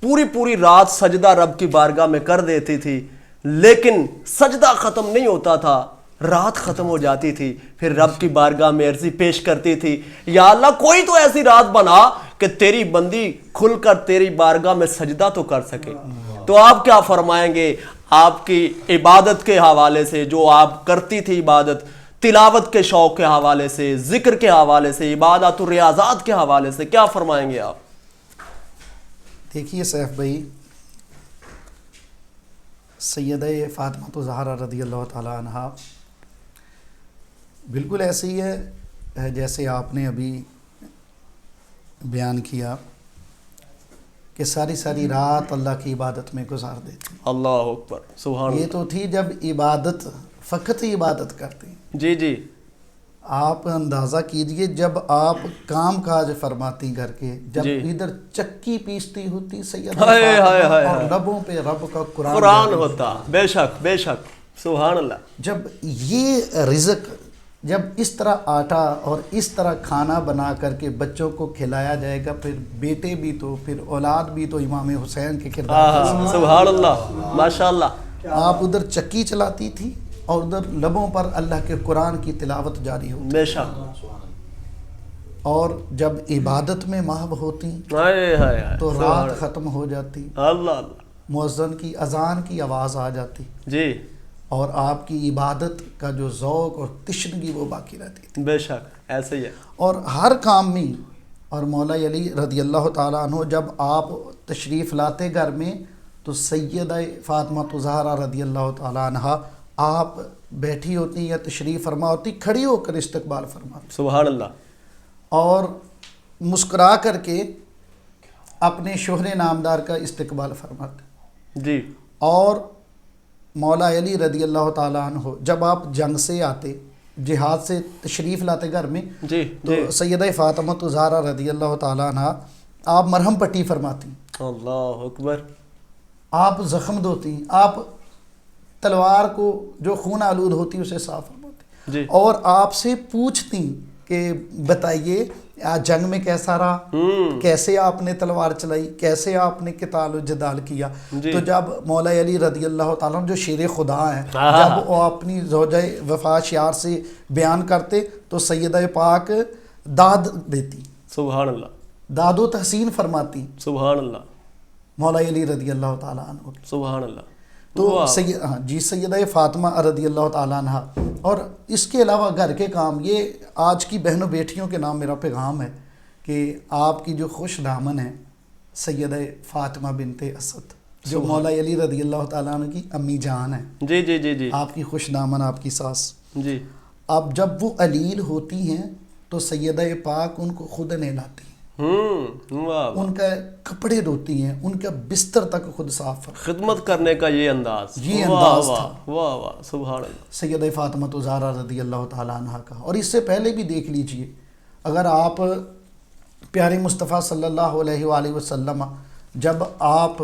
پوری رات سجدہ رب کی بارگاہ میں کر دیتی تھی، لیکن سجدہ ختم نہیں ہوتا تھا، رات ختم ہو جاتی تھی، پھر رب کی بارگاہ میں عرضی پیش کرتی تھی، یا اللہ کوئی تو ایسی رات بنا کہ تیری بندی کھل کر تیری بارگاہ میں سجدہ تو کر سکے. تو آپ کیا فرمائیں گے آپ کی عبادت کے حوالے سے، جو آپ کرتی تھی عبادت، تلاوت کے شوق کے حوالے سے، ذکر کے حوالے سے، عبادات و ریاضات کے حوالے سے کیا فرمائیں گے آپ؟ دیکھیے سیف بھائی، سیدہ فاطمہ زہرا رضی اللہ تعالیٰ عنہا بالکل ایسے ہی ہے جیسے آپ نے ابھی بیان کیا کہ ساری رات اللہ کی عبادت میں گزار دیتی. اللہ اکبر سبحان اللہ. یہ تو تھی جب عبادت، فقط عبادت کرتی. جی آپ اندازہ کیجئے جب آپ کام کاج فرماتی گھر کے، جب ادھر چکی پیستی ہوتی سیدہ فاطمہ اور لبوں پہ رب کا قرآن ہوتا. بے شک سبحان اللہ. جب یہ رزق، جب اس طرح آٹا اور اس طرح کھانا بنا کر کے بچوں کو کھلایا جائے گا، پھر بیٹے بھی تو، پھر اولاد بھی تو امام حسین کے کردار. سبحان اللہ ماشاء اللہ. آپ ادھر چکی چلاتی تھی اور ادھر لبوں پر اللہ کے قرآن کی تلاوت جاری ہوتی. بے شک. اور جب عبادت میں محو ہوتی تو رات ختم ہو جاتی، اللہ مؤذن کی اذان کی آواز آ جاتی جی، اور آپ کی عبادت کا جو ذوق اور تشنگی وہ باقی رہتی تھی. بے شک ایسے ہی ہے. اور ہر کام میں، اور مولا علی رضی اللہ تعالیٰ عنہ جب آپ تشریف لاتے گھر میں تو سیدہ فاطمہ زہرا رضی اللہ تعالیٰ عنہ آپ بیٹھی ہوتی یا تشریف فرما ہوتی، کھڑی ہو کر استقبال فرماتی. سبحان اللہ. اور مسکرا کر کے اپنے شوہر نامدار کا استقبال فرماتے. جی. اور مولا علی رضی اللہ تعالیٰ عنہ جب آپ جنگ سے آتے، جہاد سے تشریف لاتے گھر میں، تو سیدہ فاطمہ زہرا رضی اللہ تعالیٰ عنہ آپ مرہم پٹی فرماتی. اللہ اکبر. آپ زخم دھوتی، آپ تلوار کو جو خون آلود ہوتی اسے صاف فرماتی. اور آپ سے پوچھتی کہ بتائیے آج جنگ میں کیسا رہا، کیسے آپ نے تلوار چلائی، کیسے آپ نے قتال و جدال کیا. تو جب مولا علی رضی اللہ تعالیٰ جو شیر خدا ہیں، جب وہ اپنی زوجہ وفا شعار سے بیان کرتے تو سیدہ پاک داد دیتی. سبحان اللہ. داد و تحسین فرماتی. سبحان اللہ. مولا علی رضی اللہ تعالیٰ عنہ. سبحان اللہ. تو سیدہ فاطمہ رضی اللہ تعالیٰ عنہ. اور اس کے علاوہ گھر کے کام، یہ آج کی بہنوں بیٹیوں کے نام میرا پیغام ہے کہ آپ کی جو خوش دامن ہے سیدہ فاطمہ بنت اسد، جو مولا علی رضی اللہ تعالیٰ عنہ کی امی جان ہے. جی جی جی جی. آپ کی خوش دامن، آپ کی ساس. جی. اب جب وہ علیل ہوتی ہیں تو سیدہ پاک ان کو خود نہلاتی ہیں، ان کا کپڑے دھوتی ہیں، ان کا بستر تک خود صاف. خدمت کرنے کا یہ انداز تھا. واہ واہ سبحان اللہ. سیدہ فاطمہ زہرا رضی اللہ تعالیٰ عنہ کا. اور اس سے پہلے بھی دیکھ لیجئے، اگر آپ پیارے مصطفیٰ صلی اللہ علیہ وآلہ وسلم جب آپ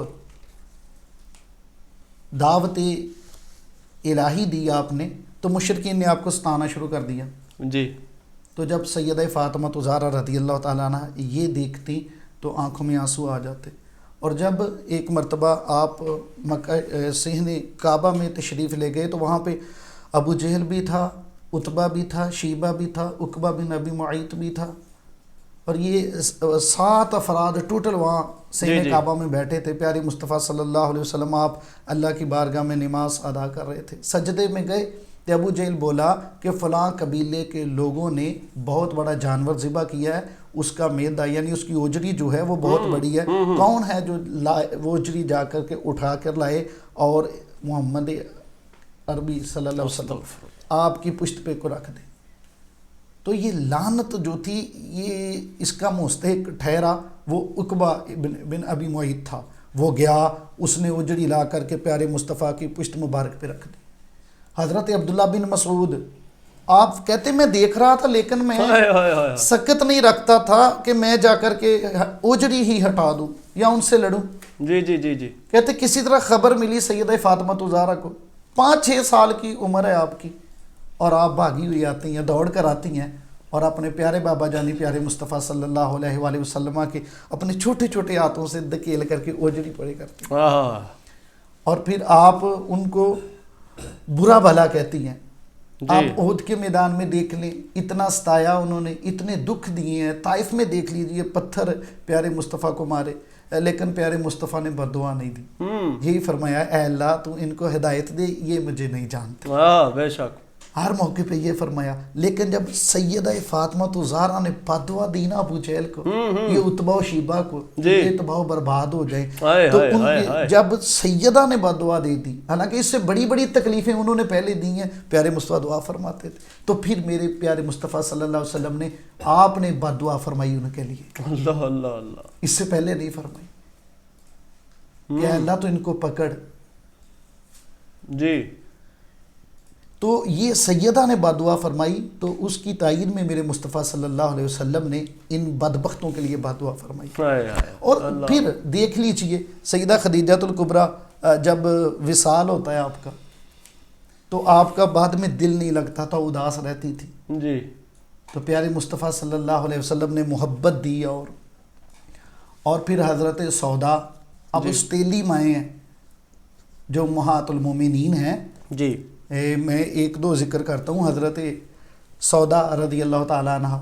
دعوت الہی دی آپ نے تو مشرکین نے آپ کو ستانا شروع کر دیا. جی. تو جب سیدہ فاطمہ زہرا رضی اللہ تعالیٰ عنہ یہ دیکھتی تو آنکھوں میں آنسو آ جاتے. اور جب ایک مرتبہ آپ مکہ صحن کعبہ میں تشریف لے گئے تو وہاں پہ ابو جہل بھی تھا، عتبہ بھی تھا، شیبہ بھی تھا، عقبہ بن ابی معیط بھی تھا، اور یہ 7 افراد ٹوٹل وہاں صحن کعبہ میں بیٹھے تھے. پیارے مصطفیٰ صلی اللہ علیہ وسلم آپ اللہ کی بارگاہ میں نماز ادا کر رہے تھے. سجدے میں گئے تو ابو جہل بولا کہ فلاں قبیلے کے لوگوں نے بہت بڑا جانور ذبح کیا ہے، اس کا میدا یعنی اس کی اوجری جو ہے وہ بہت بڑی ہے، کون ہے جو وہ اوجری جا کر کے اٹھا کر لائے اور محمد عربی صلی اللہ علیہ وسلم آپ کی پشت پہ کو رکھ دے. تو یہ لعنت جو تھی یہ اس کا مستحق ٹھہرا وہ عقبہ بن ابی معیط تھا، وہ گیا، اس نے اجڑی لا کر کے پیارے مصطفیٰ کی پشت مبارک پہ رکھ دی۔ حضرت عبداللہ بن مسعود آپ کہتے میں دیکھ رہا تھا لیکن میں سکت نہیں رکھتا تھا کہ میں جا کر کے اجڑی ہی ہٹا دوں یا ان سے لڑوں۔ جی جی جی جی کہتے کسی طرح خبر ملی سیدہ فاطمہ زہرا کو، 5-6 سال کی عمر ہے آپ کی، اور آپ بھاگی ہوئی آتی ہیں، دوڑ کر آتی ہیں اور اپنے پیارے بابا جانی پیارے مصطفیٰ صلی اللہ علیہ وآلہ وسلم کے اپنے چھوٹے چھوٹے ہاتھوں سے دکیل کر کے اوجڑی پڑے کرتی ہیں، اور پھر آپ ان کو برا بھلا کہتی ہیں۔ آپ احد کے میدان میں دیکھ لیں، اتنا ستایا انہوں نے، اتنے دکھ دیے ہیں۔ طائف میں دیکھ لیجئے، پتھر پیارے مصطفیٰ کو مارے، لیکن پیارے مصطفیٰ نے بددعا نہیں دی، یہی فرمایا اے اللہ تو ان کو ہدایت دے، یہ مجھے نہیں جانتے۔ بے شک ہر موقع پہ یہ فرمایا۔ لیکن جب سیدہ فاطمہ زہرا نے بددعا دی نا ابو جہل کو، یہ عتبہ و شیبہ کو، یہ تباہ و برباد ہو جائیں، تو ان کے جب سیدہ نے بددعا دے دی، حالانکہ اس سے بڑی بڑی تکلیفیں انہوں نے پہلے دی ہیں، پیارے مصطفیٰ دعا فرماتے تھے، تو پھر میرے پیارے مصطفیٰ صلی اللہ علیہ وسلم نے آپ نے بددعا فرمائی ان کے لیے، اللہ اللہ اللہ، اس سے پہلے نہیں فرمائی کہ اللہ تو ان کو پکڑ۔ جی تو یہ سیدہ نے بددعا فرمائی، تو اس کی تائید میں میرے مصطفیٰ صلی اللہ علیہ وسلم نے ان بدبختوں کے لیے بددعا فرمائی۔ اور پھر دیکھ لیجئے سیدہ خدیجہ الکبریٰ جب وصال ہوتا ہے آپ کا، تو آپ کا بعد میں دل نہیں لگتا تھا، اداس رہتی تھی، جی تو پیارے مصطفیٰ صلی اللہ علیہ وسلم نے محبت دی، اور پھر حضرت سودا، اب اس تیلی مائیں ہیں جو امہات المومنین ہیں، جی میں ایک دو ذکر کرتا ہوں۔ حضرت سودا رضی اللہ تعالیٰ عنہ،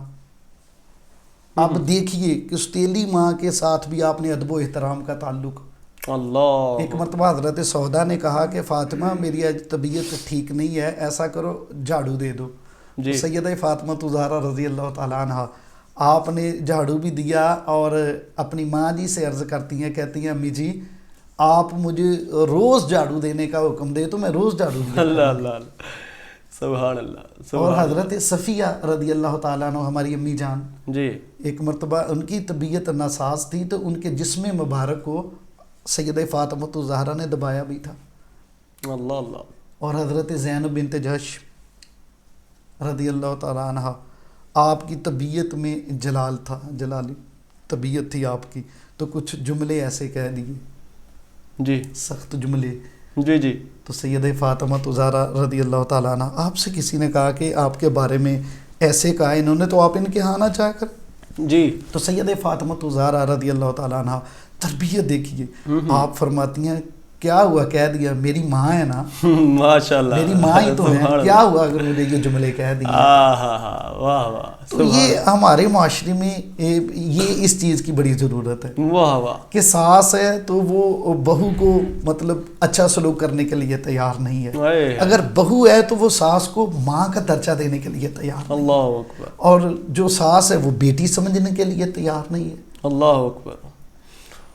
آپ دیکھیے کہ اس تیلی ماں کے ساتھ بھی آپ نے ادب و احترام کا تعلق۔ اللہ، ایک مرتبہ حضرت سودا نے کہا کہ فاطمہ میری آج طبیعت ٹھیک نہیں ہے، ایسا کرو جھاڑو دے دو۔ جی سیدہ فاطمہ زہرا رضی اللہ تعالیٰ عنہ آپ نے جھاڑو بھی دیا، اور اپنی ماں جی سے عرض کرتی ہیں، کہتی ہیں امی جی آپ مجھے روز جھاڑو دینے کا حکم دے تو میں روز جھاڑو دیا۔ اللہ اللہ، سبحان اللہ۔ اور حضرت صفیہ رضی اللہ تعالیٰ عنہ ہماری امی جان، جی ایک مرتبہ ان کی طبیعت ناساز تھی، تو ان کے جسم مبارک کو سیدہ فاطمہ زہرا نے دبایا بھی تھا۔ اللہ اللہ۔ اور حضرت زینب بنت جحش رضی اللہ تعالیٰ عنہ، آپ کی طبیعت میں جلال تھا، جلالی طبیعت تھی آپ کی، تو کچھ جملے ایسے کہہ دیے، جی سخت جملے۔ جی جی تو سیدہ فاطمہ زہرا رضی اللہ تعالیٰ عنہ، آپ سے کسی نے کہا کہ آپ کے بارے میں ایسے کہا انہوں نے، تو آپ ان کے ہاں نہ چاہ کر، جی تو سیدہ فاطمہ زہرا رضی اللہ تعالیٰ عنہ تربیت دیکھیے، آپ فرماتی ہیں کیا ہوا، کہہ دیا میری ماں ہے نا، ماشاء اللہ، میری ماں ہی تو ہے، کیا ہوا اگر مجھے یہ جملے کہہ دیے۔ واہ واہ، تو یہ ہمارے معاشرے میں یہ اس چیز کی بڑی ضرورت ہے، واہ واہ، کہ ساس ہے تو وہ بہو کو مطلب اچھا سلوک کرنے کے لیے تیار نہیں ہے، اگر بہو ہے تو وہ ساس کو ماں کا درجہ دینے کے لیے تیار نہیں، اللہ اکبر، اور جو ساس ہے وہ بیٹی سمجھنے کے لیے تیار نہیں ہے۔ اللہ اکبر۔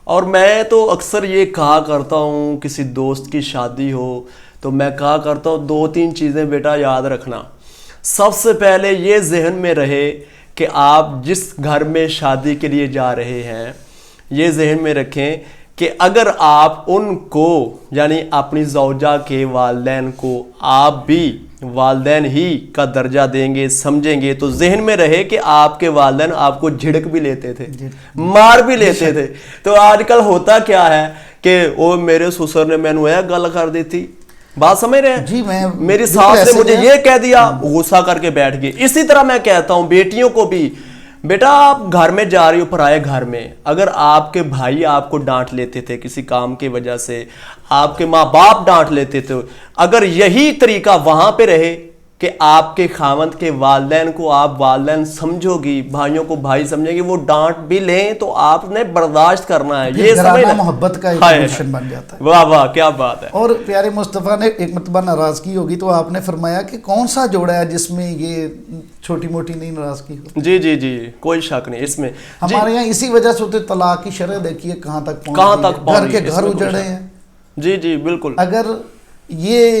اور میں تو اکثر یہ کہا کرتا ہوں، کسی دوست کی شادی ہو تو میں کہا کرتا ہوں 2-3 چیزیں بیٹا یاد رکھنا۔ سب سے پہلے یہ ذہن میں رہے کہ آپ جس گھر میں شادی کے لیے جا رہے ہیں، یہ ذہن میں رکھیں کہ اگر آپ ان کو یعنی اپنی زوجہ کے والدین کو آپ بھی والدین ہی کا درجہ دیں گے، سمجھیں گے، تو ذہن میں رہے کہ آپ کے والدین آپ کو جھڑک بھی لیتے تھے، مار بھی لیتے تھے۔ تو آج کل ہوتا کیا ہے کہ وہ میرے سسر نے مینو یہ گل کر دی تھی، بات سمجھ رہے ہیں، جی میری ساس نے مجھے یہ کہہ دیا، غصہ کر کے بیٹھ گئے۔ اسی طرح میں کہتا ہوں بیٹیوں کو بھی، بیٹا آپ گھر میں جا رہی ہو پرائے گھر میں، اگر آپ کے بھائی آپ کو ڈانٹ لیتے تھے کسی کام کی وجہ سے، آپ کے ماں باپ ڈانٹ لیتے تھے، اگر یہی طریقہ وہاں پہ رہے کہ آپ کے خاوند کے والدین کو آپ والدین سمجھو گی، بھائیوں کو بھائی سمجھیں گے، وہ ڈانٹ بھی لیں تو آپ نے برداشت کرنا ہے، یہ گھرانہ محبت کا ایک گلشن بن جاتا ہے۔ واہ واہ، کیا بات ہے۔ اور پیارے مصطفیٰ نے ایک مرتبہ ناراضگی ہوگی تو آپ نے فرمایا کہ کون سا جوڑا ہے جس میں یہ چھوٹی موٹی نہیں ناراضگی ہو؟ جی جی جی، کوئی شک نہیں اس میں۔ ہمارے یہاں اسی وجہ سے ہوتے طلاق کی شرح دیکھیے کہاں تک پہنچ، گھر کے گھر اجڑے ہیں۔ جی جی بالکل۔ اگر یہ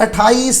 28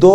2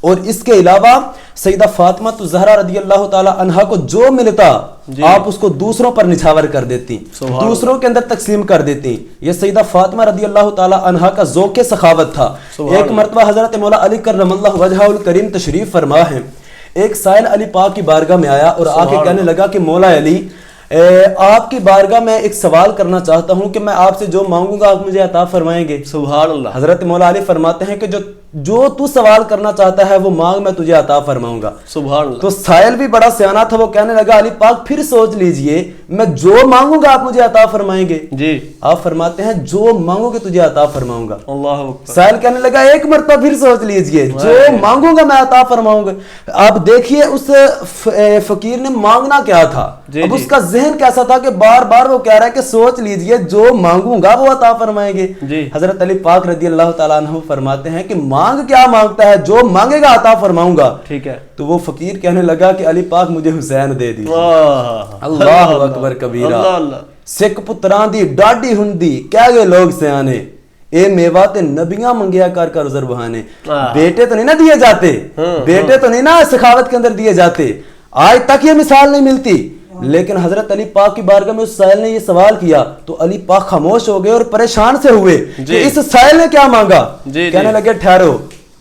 اور اس کے علاوہ سیدہ فاطمہ زہرا رضی اللہ تعالی عنہا کو جو ملتا آپ اس کو دوسروں پر نچھاور کر دیتی, دوسروں کے اندر تقسیم کر دیتی. یہ سیدہ فاطمہ رضی اللہ تعالی عنہا کا ذوق سخاوت تھا. ایک مرتبہ حضرت مولا علی کرم اللہ وجہہ الکریم تشریف فرما ہے. ایک سائل علی پاک کی بارگاہ میں آیا اور آ کے کہنے لگا کہ مولا علی آپ کی بارگاہ میں ایک سوال کرنا چاہتا ہوں کہ میں آپ سے جو مانگوں گا آپ مجھے عطا فرمائیں گے. سبحان اللہ. حضرت مولا علی فرماتے ہیں کہ جو تو سوال کرنا چاہتا ہے وہ مانگ, میں تجھے عطا فرماؤں گا. سبحان اللہ. تو سائل بھی بڑا سیانہ تھا, وہ کہنے لگا علی پاک پھر سوچ لیجئے, میں جو مانگوں گا آپ مجھے عطا فرمائیں گے. جی. آپ فرماتے ہیں جو مانگو گے تجھے عطا فرماؤں گا. اللہ اکبر. سائل کہنے لگا ایک مرتبہ پھر سوچ لیجئے, جو مانگوں گا میں عطا فرماؤں گا. آپ دیکھیے اس فقیر نے مانگنا کیا تھا, اب اس کا ذہن کیسا تھا کہ بار بار وہ کہہ رہا ہے کہ سوچ لیجئے جو مانگوں گا وہ عطا فرمائیں گے. حضرت علی پاک رضی اللہ تعالیٰ عنہ فرماتے ہیں کہ مانگ کیا مانگتا ہے, جو مانگے گا عطا فرماؤں گا. ٹھیک ہے. تو وہ فقیر کہنے لگا کہ علی پاک مجھے حسین دے دیجیے. اللہ اکبر کبیرہ. سکھ پتران دی ڈاڈی ہندی کہہ گئے لوگ سیانے, اے میوہ تے نبیاں منگیا کر کر عذر بہانے. بیٹے تو نہیں نہ دیے جاتے, بیٹے تو نہیں نہ سخاوت کے اندر دیے جاتے, آج تک یہ مثال نہیں ملتی. لیکن حضرت علی پاک کی بارگاہ میں اس سائل نے یہ سوال کیا تو علی پاک خاموش ہو گئے اور پریشان سے ہوئے کہ اس سائل نے کیا مانگا. کہنے لگے ٹھہرو,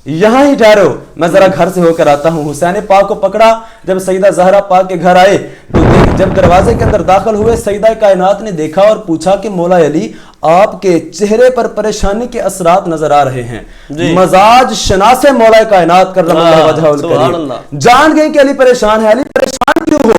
یہاں ہی ٹھہرو, میں ذرا گھر سے ہو کر آتا ہوں. حسین پاک کو پکڑا. جب سیدہ زہرا پاک کے گھر آئے تو جب دروازے کے اندر داخل ہوئے, سیدہ کائنات نے دیکھا اور پوچھا کہ مولا علی آپ کے چہرے پر پریشانی کے اثرات نظر آ رہے ہیں. مزاج شناس مولا کائنات کرم اللہ وجہہ الکریم جان گئے کہ علی پریشان ہے. علی پریشان کیوں ہو؟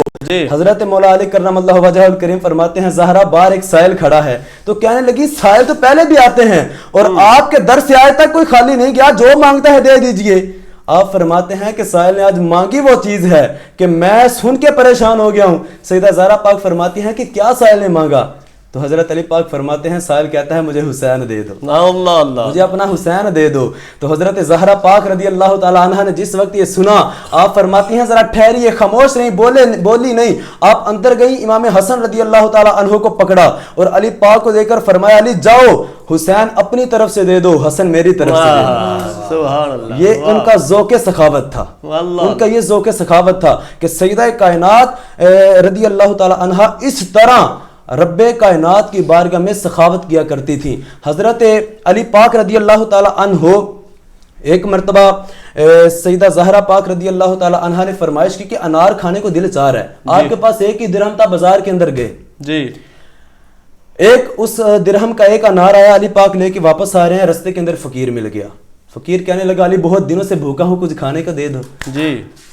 حضرت مولا علی کرم اللہ وجہہ الکریم فرماتے ہیں زہرا باہر ایک سائل کھڑا ہے تو کہنے لگی سائل تو پہلے بھی آتے ہیں اور آپ کے در سے آج تک کوئی خالی نہیں گیا, جو مانگتا ہے دے دیجئے. آپ فرماتے ہیں کہ سائل نے آج مانگی وہ چیز ہے کہ میں سن کے پریشان ہو گیا ہوں. سیدہ زہرا پاک فرماتی ہیں کہ کیا سائل نے مانگا؟ تو حضرت علی پاک فرماتے ہیں سائل کہتا ہے مجھے حسین دے دو, مجھے اپنا حسین دے دو. تو حضرت زہرا پاک رضی اللہ تعالی عنہ نے جس وقت یہ سنا, آپ فرماتی ہیں ذرا ٹھہریے, خاموش نہیں, بولی نہیں. آپ اندر گئی, امام حسن رضی اللہ تعالی عنہ کو پکڑا اور علی پاک کو دے کر فرمایا علی جاؤ حسین اپنی طرف سے دے دو, حسن میری طرف سے دے دو. سبحان اللہ. یہ ان کا ذوق سخاوت تھا, ان کا یہ ذوق سخاوت تھا کہ سیدہ کائنات رضی اللہ تعالی عنہ اس طرح رب کائنات کی بارگاہ میں سخاوت کیا کرتی تھی. حضرت علی پاک رضی اللہ تعالی عنہ ایک مرتبہ سیدہ زہرا پاک رضی اللہ تعالی عنہ نے فرمائش کی کہ انار کھانے کو دل چاہ رہا ہے. آپ کے پاس ایک ہی درہم تھا, بازار کے اندر گئے, ایک اس درہم کا ایک انار آیا, علی پاک لے کے واپس آ رہے ہیں, رستے کے اندر فقیر مل گیا. فقیر کہنے لگا علی بہت دنوں سے بھوکا ہوں, کچھ کھانے کا دے دو.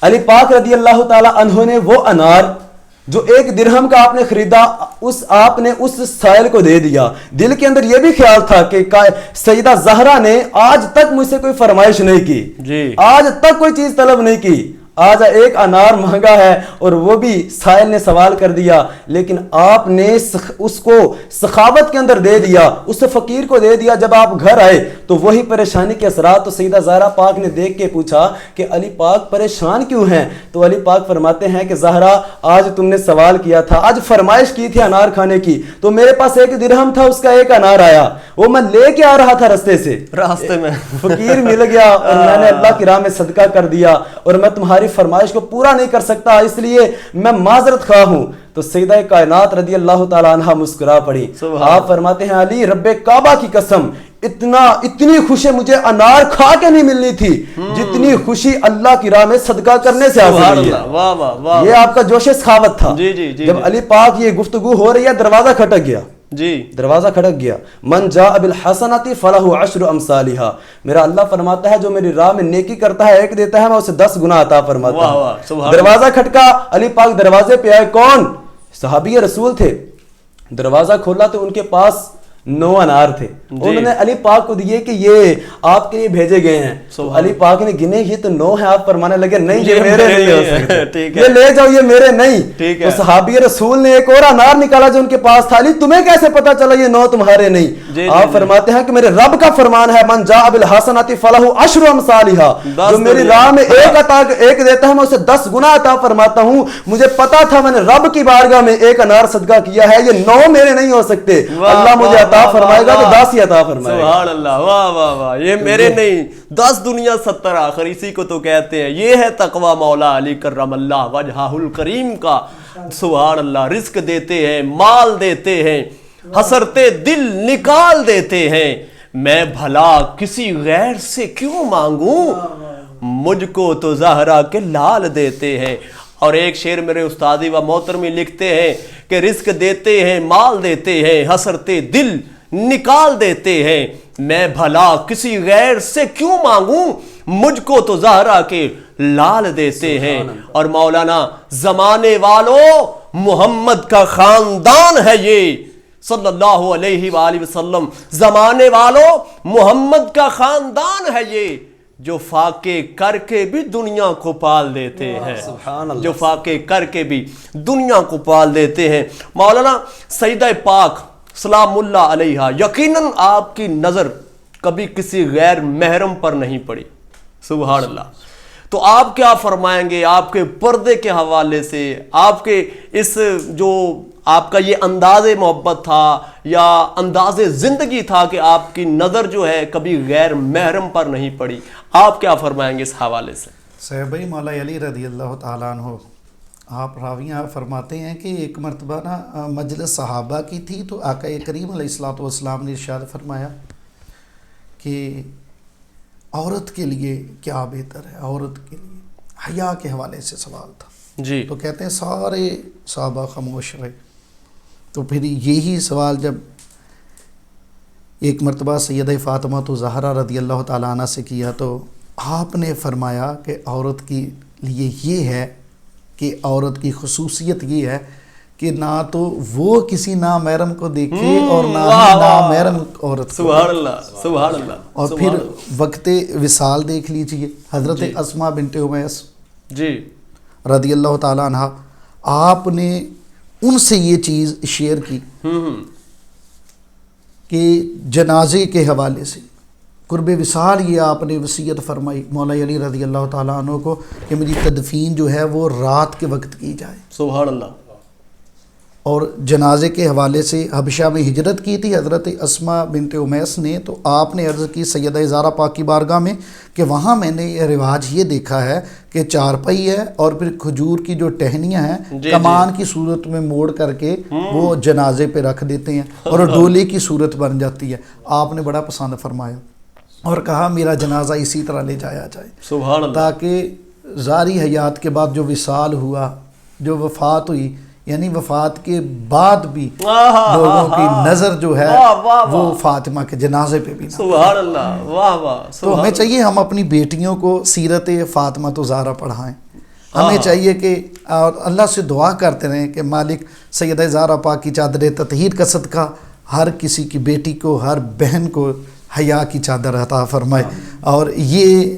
علی پاک رضی اللہ تعالی عنہ نے وہ انار جو ایک درہم کا آپ نے خریدا آپ نے اس سائل کو دے دیا. دل کے اندر یہ بھی خیال تھا کہ سیدہ زہرا نے آج تک مجھ سے کوئی فرمائش نہیں کی, آج تک کوئی چیز طلب نہیں کی, آج ایک انار مانگا ہے اور وہ بھی سائل نے سوال کر دیا, لیکن آپ نے اس کو سخاوت کے اندر دے دیا, اس فقیر کو دے دیا. جب آپ گھر آئے تو وہی پریشانی کے اثرات, تو سیدہ زہرا پاک نے دیکھ کے پوچھا کہ علی پاک پریشان کیوں ہیں؟ تو علی پاک فرماتے ہیں کہ زہرا آج تم نے سوال کیا تھا, آج فرمائش کی تھی انار کھانے کی, تو میرے پاس ایک درہم تھا, اس کا ایک انار آیا, وہ میں لے کے آ رہا تھا راستے میں فقیر مل گیا اور میں نے اللہ کی راہ میں صدقہ کر دیا اور میں تمہاری فرمائش کو پورا نہیں کر سکتا, اس لیے میں معذرت خواہ ہوں. تو سیدہ کائنات رضی اللہ تعالی عنہ مسکرا پڑی. آپ فرماتے ہیں علی رب کعبہ کی قسم اتنی خوشی مجھے انار کھا کے نہیں ملنی تھی جتنی خوشی اللہ کی راہ میں صدقہ کرنے سے حاصل ہوئی ہے. یہ آپ کا جوش سخاوت تھا. جب علی پاک یہ گفتگو ہو رہی ہے, دروازہ کھٹک گیا, دروازہ کھٹک گیا. من جاء بالحسنۃ فلہ عشر امثالھا, میرا اللہ فرماتا ہے جو میری راہ میں نیکی کرتا ہے ایک دیتا ہے, میں اسے 10 گنا عطا فرماتا ہوں. دروازہ کھٹکا, علی پاک دروازے پہ آئے. کون؟ صحابی رسول تھے. دروازہ کھولا تو ان کے پاس 9 انار تھے. انہوں نے علی پاک کو دیے کہ یہ آپ کے لیے بھیجے گئے ہیں. علی پاک نے گنے, یہ تو 9 ہیں. آپ فرمانے لگے نہیں یہ میرے نہیں ہو سکتے, یہ لے جاؤ, یہ میرے نہیں. تو صحابی رسول نے ایک اور انار نکالا جو ان کے پاس تھا. علی تمہیں کیسے پتا چلا یہ 9 تمہارے نہیں؟ آپ فرماتے ہیں کہ میرے رب کا فرمان ہے من جاء بالحسنۃ فلہ عشر امثالھا, جو میری راہ میں ایک دیتا ہے میں اسے 10 گنا عطا فرماتا ہوں. مجھے پتا تھا, میں نے رب کی بارگاہ میں ایک انار صدقہ کیا ہے, یہ 9 میرے نہیں ہو سکتے, اللہ مجھے عطا فرمائے گا تو 10 ہی عطا فرمائے گا. سبحان اللہ, واہ واہ واہ, یہ میرے نہیں 10 دنیا 70 آخر, اسی کو تو کہتے ہیں. یہ ہے تقوی مولا علی کرم اللہ وجہہ الکریم کا. سبحان اللہ, رزق دیتے ہیں, مال دیتے ہیں, حسرتے دل نکال دیتے ہیں, میں بھلا کسی غیر سے کیوں مانگوں, مجھ کو تو زہرا کے لال دیتے ہیں. اور ایک شعر میرے استادی و محترمی لکھتے ہیں کہ رزق دیتے ہیں, مال دیتے ہیں, حسرتے دل نکال دیتے ہیں, میں بھلا کسی غیر سے کیوں مانگوں, مجھ کو تو زہرا کے لال دیتے ہیں. اور مولانا زمانے والوں محمد کا خاندان ہے یہ صلی اللہ علیہ وآلہ وسلم, زمانے والوں محمد کا خاندان ہے یہ, جو فاقے کر کے بھی دنیا کو پال دیتے ہیں, جو فاقے کر کے بھی دنیا کو پال دیتے ہیں. مولانا سیدہ پاک سلام اللہ علیہا یقیناً آپ کی نظر کبھی کسی غیر محرم پر نہیں پڑی. سبحان اللہ. تو آپ کیا فرمائیں گے آپ کے پردے کے حوالے سے, آپ کے اس جو آپ کا یہ انداز محبت تھا یا انداز زندگی تھا کہ آپ کی نظر جو ہے کبھی غیر محرم پر نہیں پڑی, آپ کیا فرمائیں گے اس حوالے سے؟ صحابہ مولا علی رضی اللہ تعالیٰ عنہ, آپ راویاں فرماتے ہیں کہ ایک مرتبہ نا مجلس صحابہ کی تھی, تو آقا کریم علیہ الصلوۃ والسلام نے ارشاد فرمایا کہ عورت کے لیے کیا بہتر ہے, عورت کے لیے حیا کے حوالے سے سوال تھا جی. تو کہتے ہیں سارے صحابہ خاموش رہے. تو پھر یہی سوال جب ایک مرتبہ سیدہ فاطمہ تو زہرا رضی اللہ تعالیٰ عنہ سے کیا, تو آپ نے فرمایا کہ عورت کے لیے یہ ہے کہ عورت کی خصوصیت یہ ہے کہ نہ تو وہ کسی نامحرم کو دیکھے اور نہ ہی نامحرم عورت کو. سبحان اللہ, سبحان اللہ. اور پھر وقت وصال دیکھ لیجئے, حضرت اسماء بنت امیس جی رضی اللہ تعالیٰ عنہ, آپ نے ان سے یہ چیز شیئر کی کہ جنازے کے حوالے سے قرب وصال یہ آپ نے وصیت فرمائی مولا علی رضی اللہ تعالیٰ عنہ کو کہ میری تدفین جو ہے وہ رات کے وقت کی جائے. سبحان اللہ. اور جنازے کے حوالے سے حبشہ میں ہجرت کی تھی حضرت اسماء بنت امیس نے, تو آپ نے عرض کی سیدہ زہرا پاک کی بارگاہ میں کہ وہاں میں نے یہ رواج یہ دیکھا ہے کہ چارپائی ہے اور پھر کھجور کی جو ٹہنیاں ہیں کمان کی صورت میں موڑ کر کے وہ جنازے پہ رکھ دیتے ہیں اور ڈولے کی صورت بن جاتی ہے. آپ نے بڑا پسند فرمایا اور کہا میرا جنازہ اسی طرح لے جایا جائے, سبحان اللہ, تاکہ ظاہری حیات کے بعد جو وصال ہوا, جو وفات ہوئی, یعنی وفات کے بعد بھی لوگوں کی نظر جو ہے وہ فاطمہ کے جنازے پہ بھی. سبحان اللہ, واہ واہ. تو ہمیں چاہیے ہم اپنی بیٹیوں کو سیرت فاطمہ تو زہرا پڑھائیں. ہمیں چاہیے کہ اور اللہ سے دعا کرتے رہیں کہ مالک سیدہ زہرا پاک کی چادر تطہیر کا صدقہ ہر کسی کی بیٹی کو, ہر بہن کو حیا کی چادر عطا فرمائے. اور یہ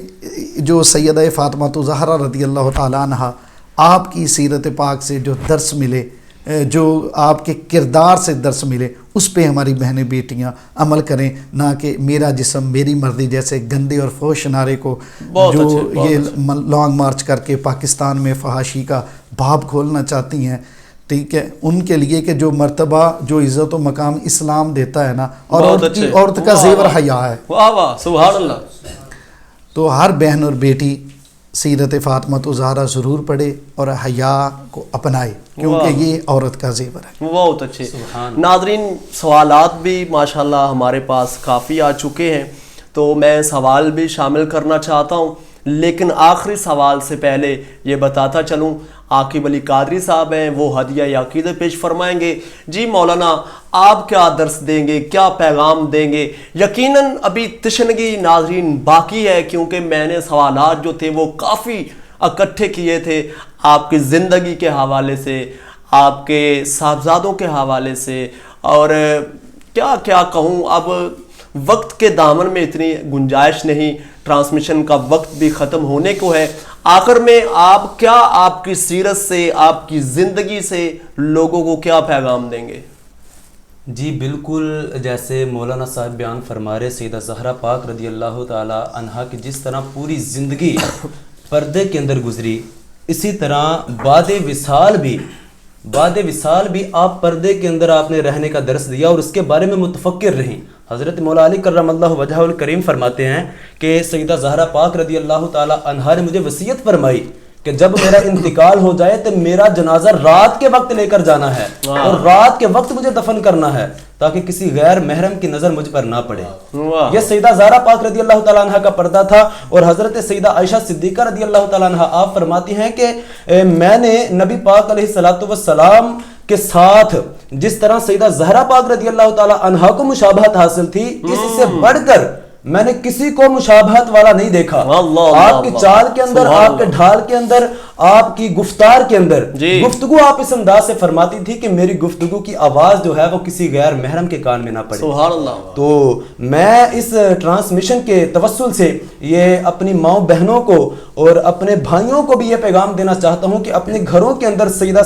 جو سیدہ فاطمہ تو زہرا رضی اللہ تعالیٰ عنہ آپ کی سیرت پاک سے جو درس ملے, جو آپ کے کردار سے درس ملے, اس پہ ہماری بہنیں بیٹیاں عمل کریں, نہ کہ میرا جسم میری مرضی جیسے گندے اور فحش نعرے کو جو یہ لانگ مارچ کر کے پاکستان میں فحاشی کا باب کھولنا چاہتی ہیں. ٹھیک ہے, ان کے لیے کہ جو مرتبہ جو عزت و مقام اسلام دیتا ہے نا, اور عورت کا زیور حیا ہے. واہ واہ, سبحان اللہ. تو ہر بہن اور بیٹی سیرت فاطمہ تو زہرا ضرور پڑھے اور حیا کو اپنائے, کیونکہ یہ عورت کا زیور ہے. بہت اچھے. ناظرین, سوالات بھی ماشاءاللہ ہمارے پاس کافی آ چکے ہیں, تو میں سوال بھی شامل کرنا چاہتا ہوں, لیکن آخری سوال سے پہلے یہ بتاتا چلوں, عاقب علی قادری صاحب ہیں, وہ ہدیہ عقیدت پیش فرمائیں گے. جی مولانا, آپ کیا درس دیں گے, کیا پیغام دیں گے؟ یقیناً ابھی تشنگی ناظرین باقی ہے, کیونکہ میں نے سوالات جو تھے وہ کافی اکٹھے کیے تھے آپ کی زندگی کے حوالے سے, آپ کے صاحبزادوں کے حوالے سے, اور کیا کیا کہوں, اب وقت کے دامن میں اتنی گنجائش نہیں, ٹرانسمیشن کا وقت بھی ختم ہونے کو ہے. آخر میں آپ کیا آپ کی سیرت سے, آپ کی زندگی سے لوگوں کو کیا پیغام دیں گے؟ جی بالکل, جیسے مولانا صاحب بیان فرما رہے, سیدہ زہرا پاک رضی اللہ تعالی عنہا کی جس طرح پوری زندگی پردے کے اندر گزری, اسی طرح بعد وصال بھی بعد وصال بھی آپ پردے کے اندر آپ نے رہنے کا درس دیا اور اس کے بارے میں متفکر رہیں. حضرت مولا علی کرم اللہ وجہہ الکریم فرماتے ہیں کہ سیدہ زہرا پاک رضی اللہ تعالی عنہا نے مجھے وصیت فرمائی کہ جب میرا انتقال ہو جائے تو میرا جنازہ رات کے وقت لے کر جانا ہے اور رات کے وقت مجھے دفن کرنا ہے تاکہ کسی غیر محرم کی نظر مجھ پر نہ پڑے. یہ سیدہ زہرا پاک رضی اللہ تعالیٰ عنہ کا پردہ تھا. اور حضرت سیدہ عائشہ صدیقہ رضی اللہ تعالیٰ عنہ آپ فرماتی ہیں کہ میں نے نبی پاک علیہ الصلوۃ والسلام کے ساتھ جس طرح سیدہ زہرا پاک رضی اللہ تعالیٰ عنہ کو مشابہت حاصل تھی اس سے بڑھ کر میں نے کسی کو مشابہت والا نہیں دیکھا. آپ کی چال کے اندر، آپ کے ڈھال کے اندر، آپ کی گفتار کے اندر گفتگو آپ اس انداز سے فرماتی تھی کہ میری گفتگو کی آواز جو ہے وہ کسی غیر محرم کے کان میں نہ پڑے. سبحان اللہ. تو میں اس ٹرانسمیشن کے توسل سے یہ اپنی ماؤں بہنوں کو اور اپنے بھائیوں کو بھی یہ پیغام دینا چاہتا ہوں کہ اپنے گھروں کے اندر سیدہ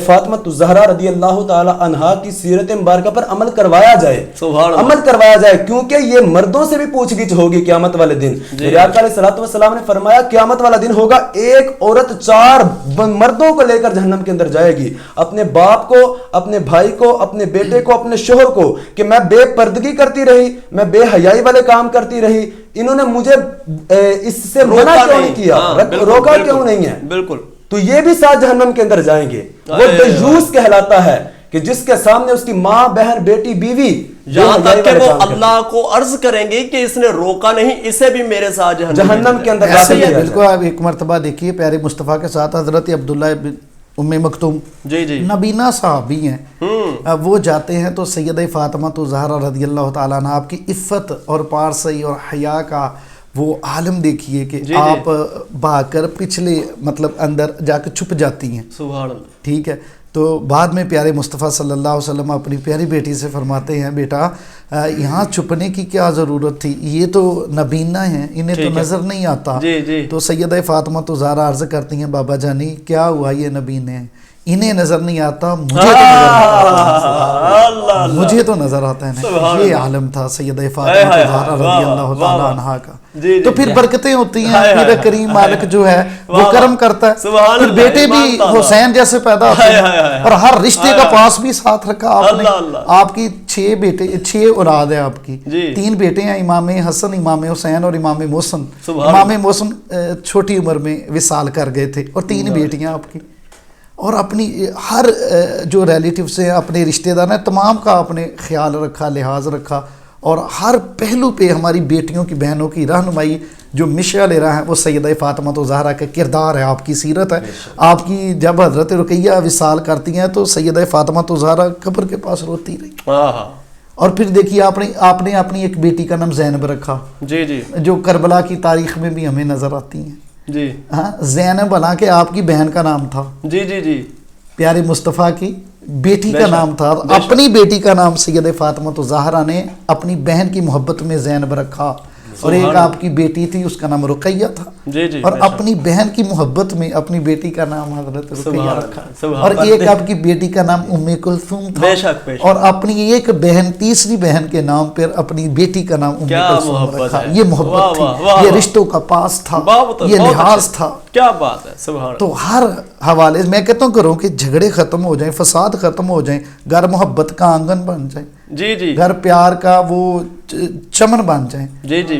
فاطمہ الزہرا رضی اللہ تعالی عنہا کی سیرت مبارکہ پر عمل کروایا جائے. عمل کروایا جائے کیونکہ یہ مردوں سے بھی پوچھ گچھ ہوگی قیامت والے دن. میرے آقا علیہ الصلوۃ والسلام نے فرمایا قیامت والا دن ہوگا ایک عورت 4 مردوں کو لے کر جہنم کے اندر جائے گی، اپنے باپ کو، اپنے بھائی کو، اپنے بیٹے کو، اپنے شوہر کو، کہ میں بے پردگی کرتی رہی، میں بے حیائی والے کام کرتی رہی، انہوں نے مجھے اس سے منع کیوں نہیں کیا، روکا کیوں نہیں ہے. بالکل. تو یہ بھی ساتھ جہنم کے اندر جائیں گے. وہ دیوس کہلاتا ہے کہ جس کے سامنے اس کی ماں، بہن، بیٹی، بیوی یہاں تک کہ وہ اللہ کو عرض کریں گے کہ اس نے روکا نہیں، اسے بھی میرے ساتھ جہنم کے اندر ایسے ہی. بالکل. آپ ایک مرتبہ دیکھیے پیارے مصطفیٰ کے ساتھ حضرت عبداللہ بن ام مکتوم نبینا صحابی ہیں، وہ جاتے ہیں تو سیدہ فاطمہ الزہرا رضی اللہ تعالیٰ عنہ آپ کی عفت اور پارسی اور حیا کا وہ عالم دیکھیے کہ آپ بھاگ کر پچھلے مطلب اندر جا کے چھپ جاتی ہیں. سبحان اللہ. ٹھیک ہے. تو بعد میں پیارے مصطفیٰ صلی اللہ علیہ وسلم اپنی پیاری بیٹی سے فرماتے ہیں بیٹا یہاں چھپنے کی کیا ضرورت تھی، یہ تو نبینا ہیں، انہیں تو نظر نہیں آتا. تو سیدہ فاطمہ الزہرا عرض کرتی ہیں بابا جانی کیا ہوا، یہ نبینے ہیں، انہیں نظر نہیں آتا، مجھے تو نظر آتا ہے. یہ عالم تھا سیدہ فاطمہ الزہرا رضی اللہ تعالی عنہا کا. تو پھر برکتیں ہوتی ہیں. میرا کریم مالک جو ہے وہ کرم کرتا ہے. پھر بیٹے بھی حسین جیسے پیدا ہوتے ہیں اور ہر رشتے کا پاس بھی ساتھ رکھا آپ نے. آپ کی 6 بیٹے، 6 اولاد ہے آپ کی. 3 بیٹے ہیں، امام حسن، امام حسین اور امام محسن. امام محسن چھوٹی عمر میں وصال کر گئے تھے اور 3 بیٹیاں آپ کی. اور اپنی ہر جو ریلیٹیو سے اپنے رشتہ دار ہیں تمام کا آپ نے خیال رکھا، لحاظ رکھا اور ہر پہلو پہ ہماری بیٹیوں کی، بہنوں کی رہنمائی جو مشعل لے رہا ہے وہ سیدہ فاطمہ الزہرا کا کردار ہے، آپ کی سیرت ہے. آپ کی جب حضرت رقیہ وصال کرتی ہیں تو سیدہ فاطمہ الزہرا قبر کے پاس روتی رہی. اور پھر دیکھیے آپ نے اپنی ایک بیٹی کا نام زینب رکھا جو کربلا کی تاریخ میں بھی ہمیں نظر آتی ہیں. ہاں زینب حالانکہ آپ کی بہن کا نام تھا، پیارے مصطفیٰ کی بیٹی کا نام تھا. اپنی بیٹی کا نام سیدہ فاطمہ الزہرا نے اپنی بہن کی محبت میں زینب رکھا. اور ایک آپ کی بیٹی تھی اس کا نام رقیہ تھا اور اپنی بہن کی محبت میں اپنی بیٹی کا نام حضرت رقیہ رکھا. اور ایک آپ کی بیٹی کا نام ام کلثوم تھا اور اپنی ایک بہن، تیسری بہن کے نام پر اپنی بیٹی کا نام ام کلثوم رکھا. یہ محبت تھی، یہ رشتوں کا پاس تھا، یہ لحاظ تھا. کیا بات ہے. سبحان. تو ہر حوالے میں کہتا ہوں کروں کہ جھگڑے ختم ہو جائیں، فساد ختم ہو جائیں، گھر محبت کا آنگن بن جائیں، گھر پیار کا وہ چمن بن جائیں،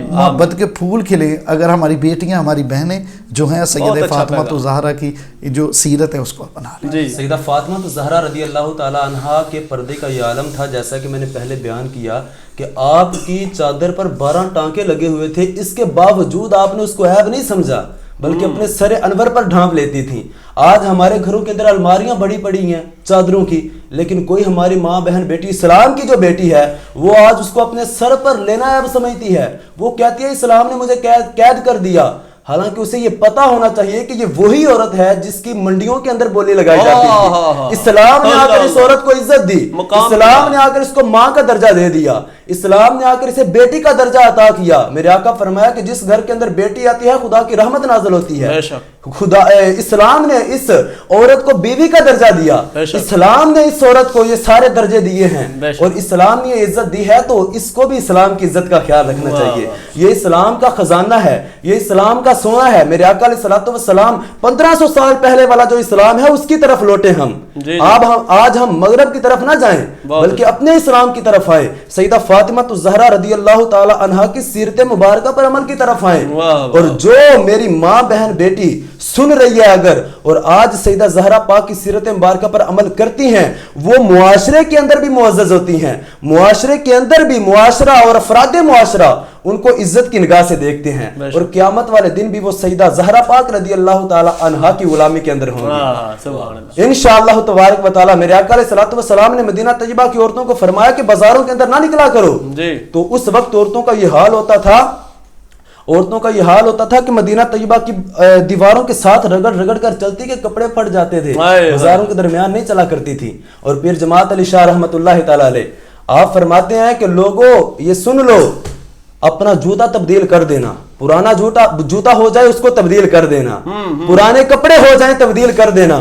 محبت کے پھول کھلیں. اگر ہماری بیٹیاں، ہماری بہنیں جو ہیں سیدہ فاطمہ الزہرا کی جو سیرت ہے اس کو اپنا لیں. سیدہ فاطمہ الزہرا رضی اللہ تعالی عنہا کے پردے کا یہ عالم تھا جیسا کہ میں نے پہلے بیان کیا کہ آپ کی چادر پر 12 ٹانکے لگے ہوئے تھے، اس کے باوجود آپ نے اس کو عیب نہیں سمجھا بلکہ اپنے سر انور پر ڈھانپ لیتی تھیں. آج ہمارے گھروں کے اندر الماریاں بڑی پڑی ہیں چادروں کی، لیکن کوئی ہماری ماں، بہن، بیٹی، اسلام کی جو بیٹی ہے وہ آج اس کو اپنے سر پر لینا عیب سمجھتی ہے. وہ کہتی ہے اسلام نے مجھے قید کر دیا، حالانکہ اسے یہ پتا ہونا چاہیے کہ یہ وہی عورت ہے جس کی منڈیوں کے اندر بولی لگائی جاتی تھی. اسلام نے آ کر اس عورت کو عزت دی، اسلام نے آ کر اس کو ماں کا درجہ دے دیا، اسلام نے آ کر اسے بیٹی کا درجہ عطا کیا. میرے آقا فرمایا کہ جس گھر کے اندر بیٹی آتی ہے خدا کی رحمت نازل ہوتی ہے. خدا اسلام نے اس عورت کو بیوی کا درجہ دیا، اسلام نے اس عورت کو یہ سارے درجے دیے ہیں اور اسلام نے یہ عزت دی ہے تو اس کو بھی اسلام کی عزت کا خیال رکھنا چاہیے. یہ اسلام کا خزانہ ہے، یہ اسلام کا سونا ہے. میرے آقا علیہ الصلوۃ والسلام 1500 سال پہلے والا جو اسلام ہے اس کی طرف لوٹے ہم. جی آج ہم مغرب کی طرف نہ جائیں بلکہ اپنے اسلام کی طرف آئیں، سیدہ فاطمہ الزہرا رضی اللہ تعالی عنہا کی سیرت مبارکہ پر عمل کی طرف آئیں۔ اور جو میری ماں بہن بیٹی سن رہی ہے اگر اور آج سیدہ زہرا پاک کی سیرت مبارکہ پر عمل کرتی ہیں، وہ معاشرے کے اندر بھی معزز ہوتی ہیں، معاشرے کے اندر بھی معاشرہ اور افراد معاشرہ ان کو عزت کی نگاہ سے دیکھتے ہیں، اور قیامت والے دن بھی وہ سیدہ زہرا پاک رضی اللہ تعالی عنہا کی غلامی کے اندر ہوں گے انشاءاللہ تبارک و تعالی۔ میرے آقا علیہ الصلوۃ والسلام نے مدینہ طیبہ کی عورتوں کو فرمایا کہ بازاروں کے اندر نہ نکلا کرو، تو اس وقت عورتوں کا یہ حال ہوتا تھا کہ مدینہ طیبہ کی دیواروں کے ساتھ رگڑ رگڑ کر چلتی کہ کپڑے پھٹ جاتے تھے، بازاروں کے درمیان نہیں چلا کرتی تھی۔ اور پیر جماعت علی شاہ رحمۃ اللہ تعالی علیہ آپ فرماتے ہیں کہ لوگوں یہ سن لو، اپنا جوتا تبدیل کر دینا، پرانا جوتا ہو جائے اس کو تبدیل کر دینا، پرانے کپڑے ہو جائیں تبدیل کر دینا،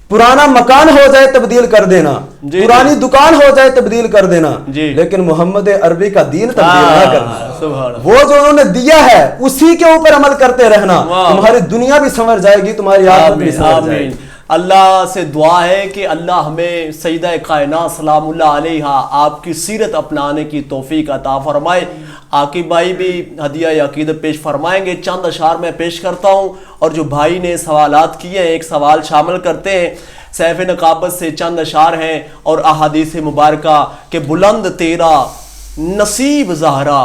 پرانا مکان ہو جائے تبدیل کر دینا، پرانی دکان ہو جائے تبدیل کر دینا، لیکن محمد عربی کا دین تبدیل نہ کرنا۔ وہ جو انہوں نے دیا ہے اسی کے اوپر عمل کرتے رہنا، تمہاری دنیا بھی سنور جائے گی، تمہاری آخرت بھی سنور جائے گی۔ اللہ سے دعا ہے کہ اللہ ہمیں سیدہ کائنات سلام اللہ علیہا آپ کی سیرت اپنانے کی توفیق عطا فرمائے۔ عاقب بھائی بھی ہدیہ عقیدت پیش فرمائیں گے، چند اشعار میں پیش کرتا ہوں، اور جو بھائی نے سوالات کیے ہیں ایک سوال شامل کرتے ہیں۔ سیف نقابت سے چند اشعار ہیں اور احادیث مبارکہ کہ بلند تیرا نصیب زہرا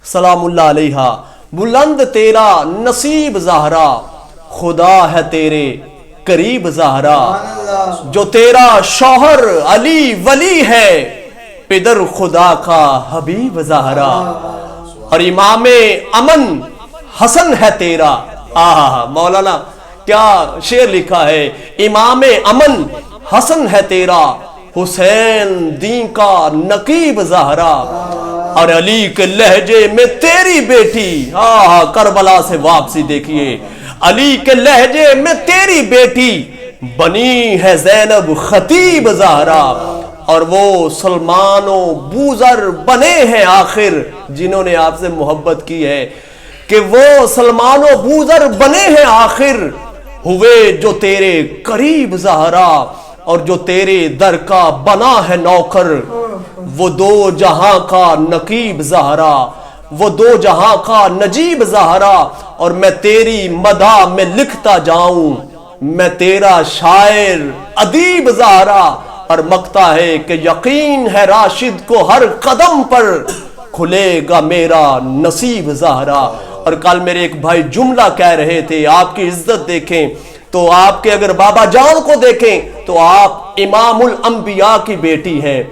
سلام اللہ علیہا، بلند تیرا نصیب زہرا، خدا ہے تیرے قریب زہرا، جو تیرا شوہر علی ولی ہے، پدر خدا کا حبیب زہرا، اور امام امن حسن ہے تیرا۔ مولانا کیا شعر لکھا ہے، امام امن حسن ہے تیرا، حسین دین کا نقیب زہرا، اور علی کے لہجے میں تیری بیٹی، کربلا سے واپسی دیکھیے، علی کے لہجے میں تیری بیٹی بنی ہے زینب خطیب زہرا، اور وہ سلمان و بوذر بنے ہیں آخر جنہوں نے آپ سے محبت کی ہے، کہ وہ سلمان و بوذر بنے ہیں آخر، ہوئے جو تیرے قریب زہرا، اور جو تیرے در کا بنا ہے نوکر، وہ دو جہاں کا نقیب زہرا، وہ دو جہاں کا نجیب زہرا، اور میں تیری مدح میں لکھتا جاؤں، میں تیرا شاعر ادیب زہرا، اور مقتا ہے کہ یقین ہے راشد کو ہر قدم پر، کھلے گا میرا نصیب زہرا۔ اور کل میرے ایک بھائی جملہ کہہ رہے تھے، آپ کی عزت دیکھیں تو آپ کے اگر بابا جان کو دیکھیں تو آپ امام الانبیاء کی بیٹی ہیں،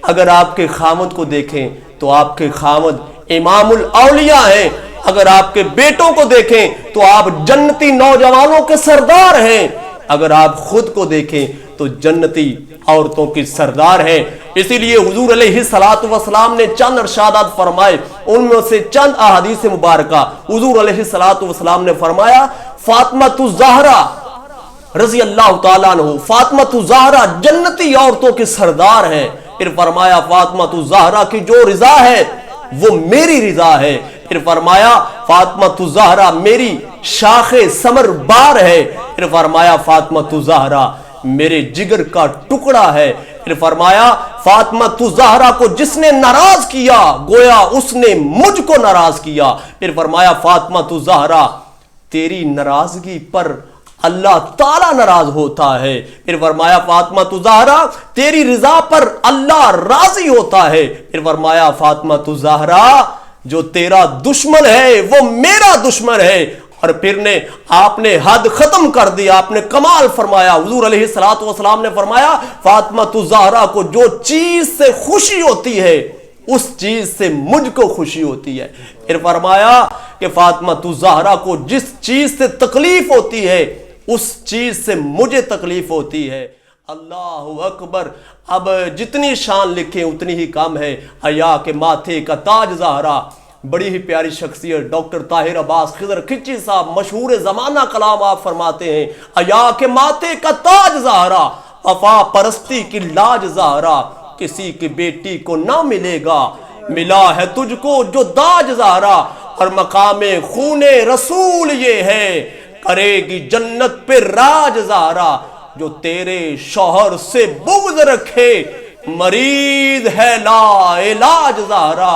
اگر آپ کے خامد کو دیکھیں تو آپ کے خامد امام الاولیاء ہیں، اگر آپ کے بیٹوں کو دیکھیں تو آپ جنتی نوجوانوں کے سردار ہیں، اگر آپ خود کو دیکھیں تو جنتی عورتوں کی سردار ہیں۔ اسی لیے حضور علیہ الصلوۃ والسلام نے چند ارشادات فرمائے، ان میں سے چند احادیث مبارکہ۔ حضور علیہ الصلوۃ والسلام نے فرمایا فاطمہ الزہرا رضی اللہ تعالیٰ عنہ، فاطمہ الزہرا جنتی عورتوں کی سردار ہیں۔ پھر فرمایا فاطمہ الزہرا کی جو رضا ہے وہ میری رضا ہے۔ پھر فرمایا فاطمہ الزہرا میری شاخ ثمر بار ہے۔ پھر فرمایا فاطمہ الزہرا میرے جگر کا ٹکڑا ہے۔ پھر فرمایا فاطمہ الزہرا کو جس نے ناراض کیا گویا اس نے مجھ کو ناراض کیا۔ پھر فرمایا فاطمہ الزہرا تیری ناراضگی پر اللہ تعالیٰ ناراض ہوتا ہے۔ پھر فرمایا فاطمہ الزہرا تیری رضا پر اللہ راضی ہوتا ہے۔ پھر فرمایا فاطمہ الزہرا جو تیرا دشمن ہے وہ میرا دشمن ہے۔ اور پھر آپ نے حد ختم کر دیا، آپ نے کمال فرمایا۔ حضور علیہ الصلوۃ والسلام نے فرمایا فاطمہ الزہرا کو جو چیز سے خوشی ہوتی ہے اس چیز سے مجھ کو خوشی ہوتی ہے۔ پھر فرمایا کہ فاطمہ الزہرا کو جس چیز سے تکلیف ہوتی ہے اس چیز سے مجھے تکلیف ہوتی ہے۔ اللہ اکبر۔ اب جتنی شان لکھیں اتنی ہی کم ہے۔ حیا کے ماتھے کا تاج زہرا، بڑی ہی پیاری شخصیت ڈاکٹر طاہر عباس خضر کھچی صاحب، مشہور زمانہ کلام آپ فرماتے ہیں حیا کے ماتھے کا تاج زہرا، وفا پرستی کی لاج زہرا، کسی کی بیٹی کو نہ ملے گا ملا ہے تجھ کو جو داج زہرا، اور مقام خون رسول یہ ہے کرے گی جنت پہ راج زہرا، جو تیرے شوہر سے بغض رکھے مریض ہے لا علاج زہرا.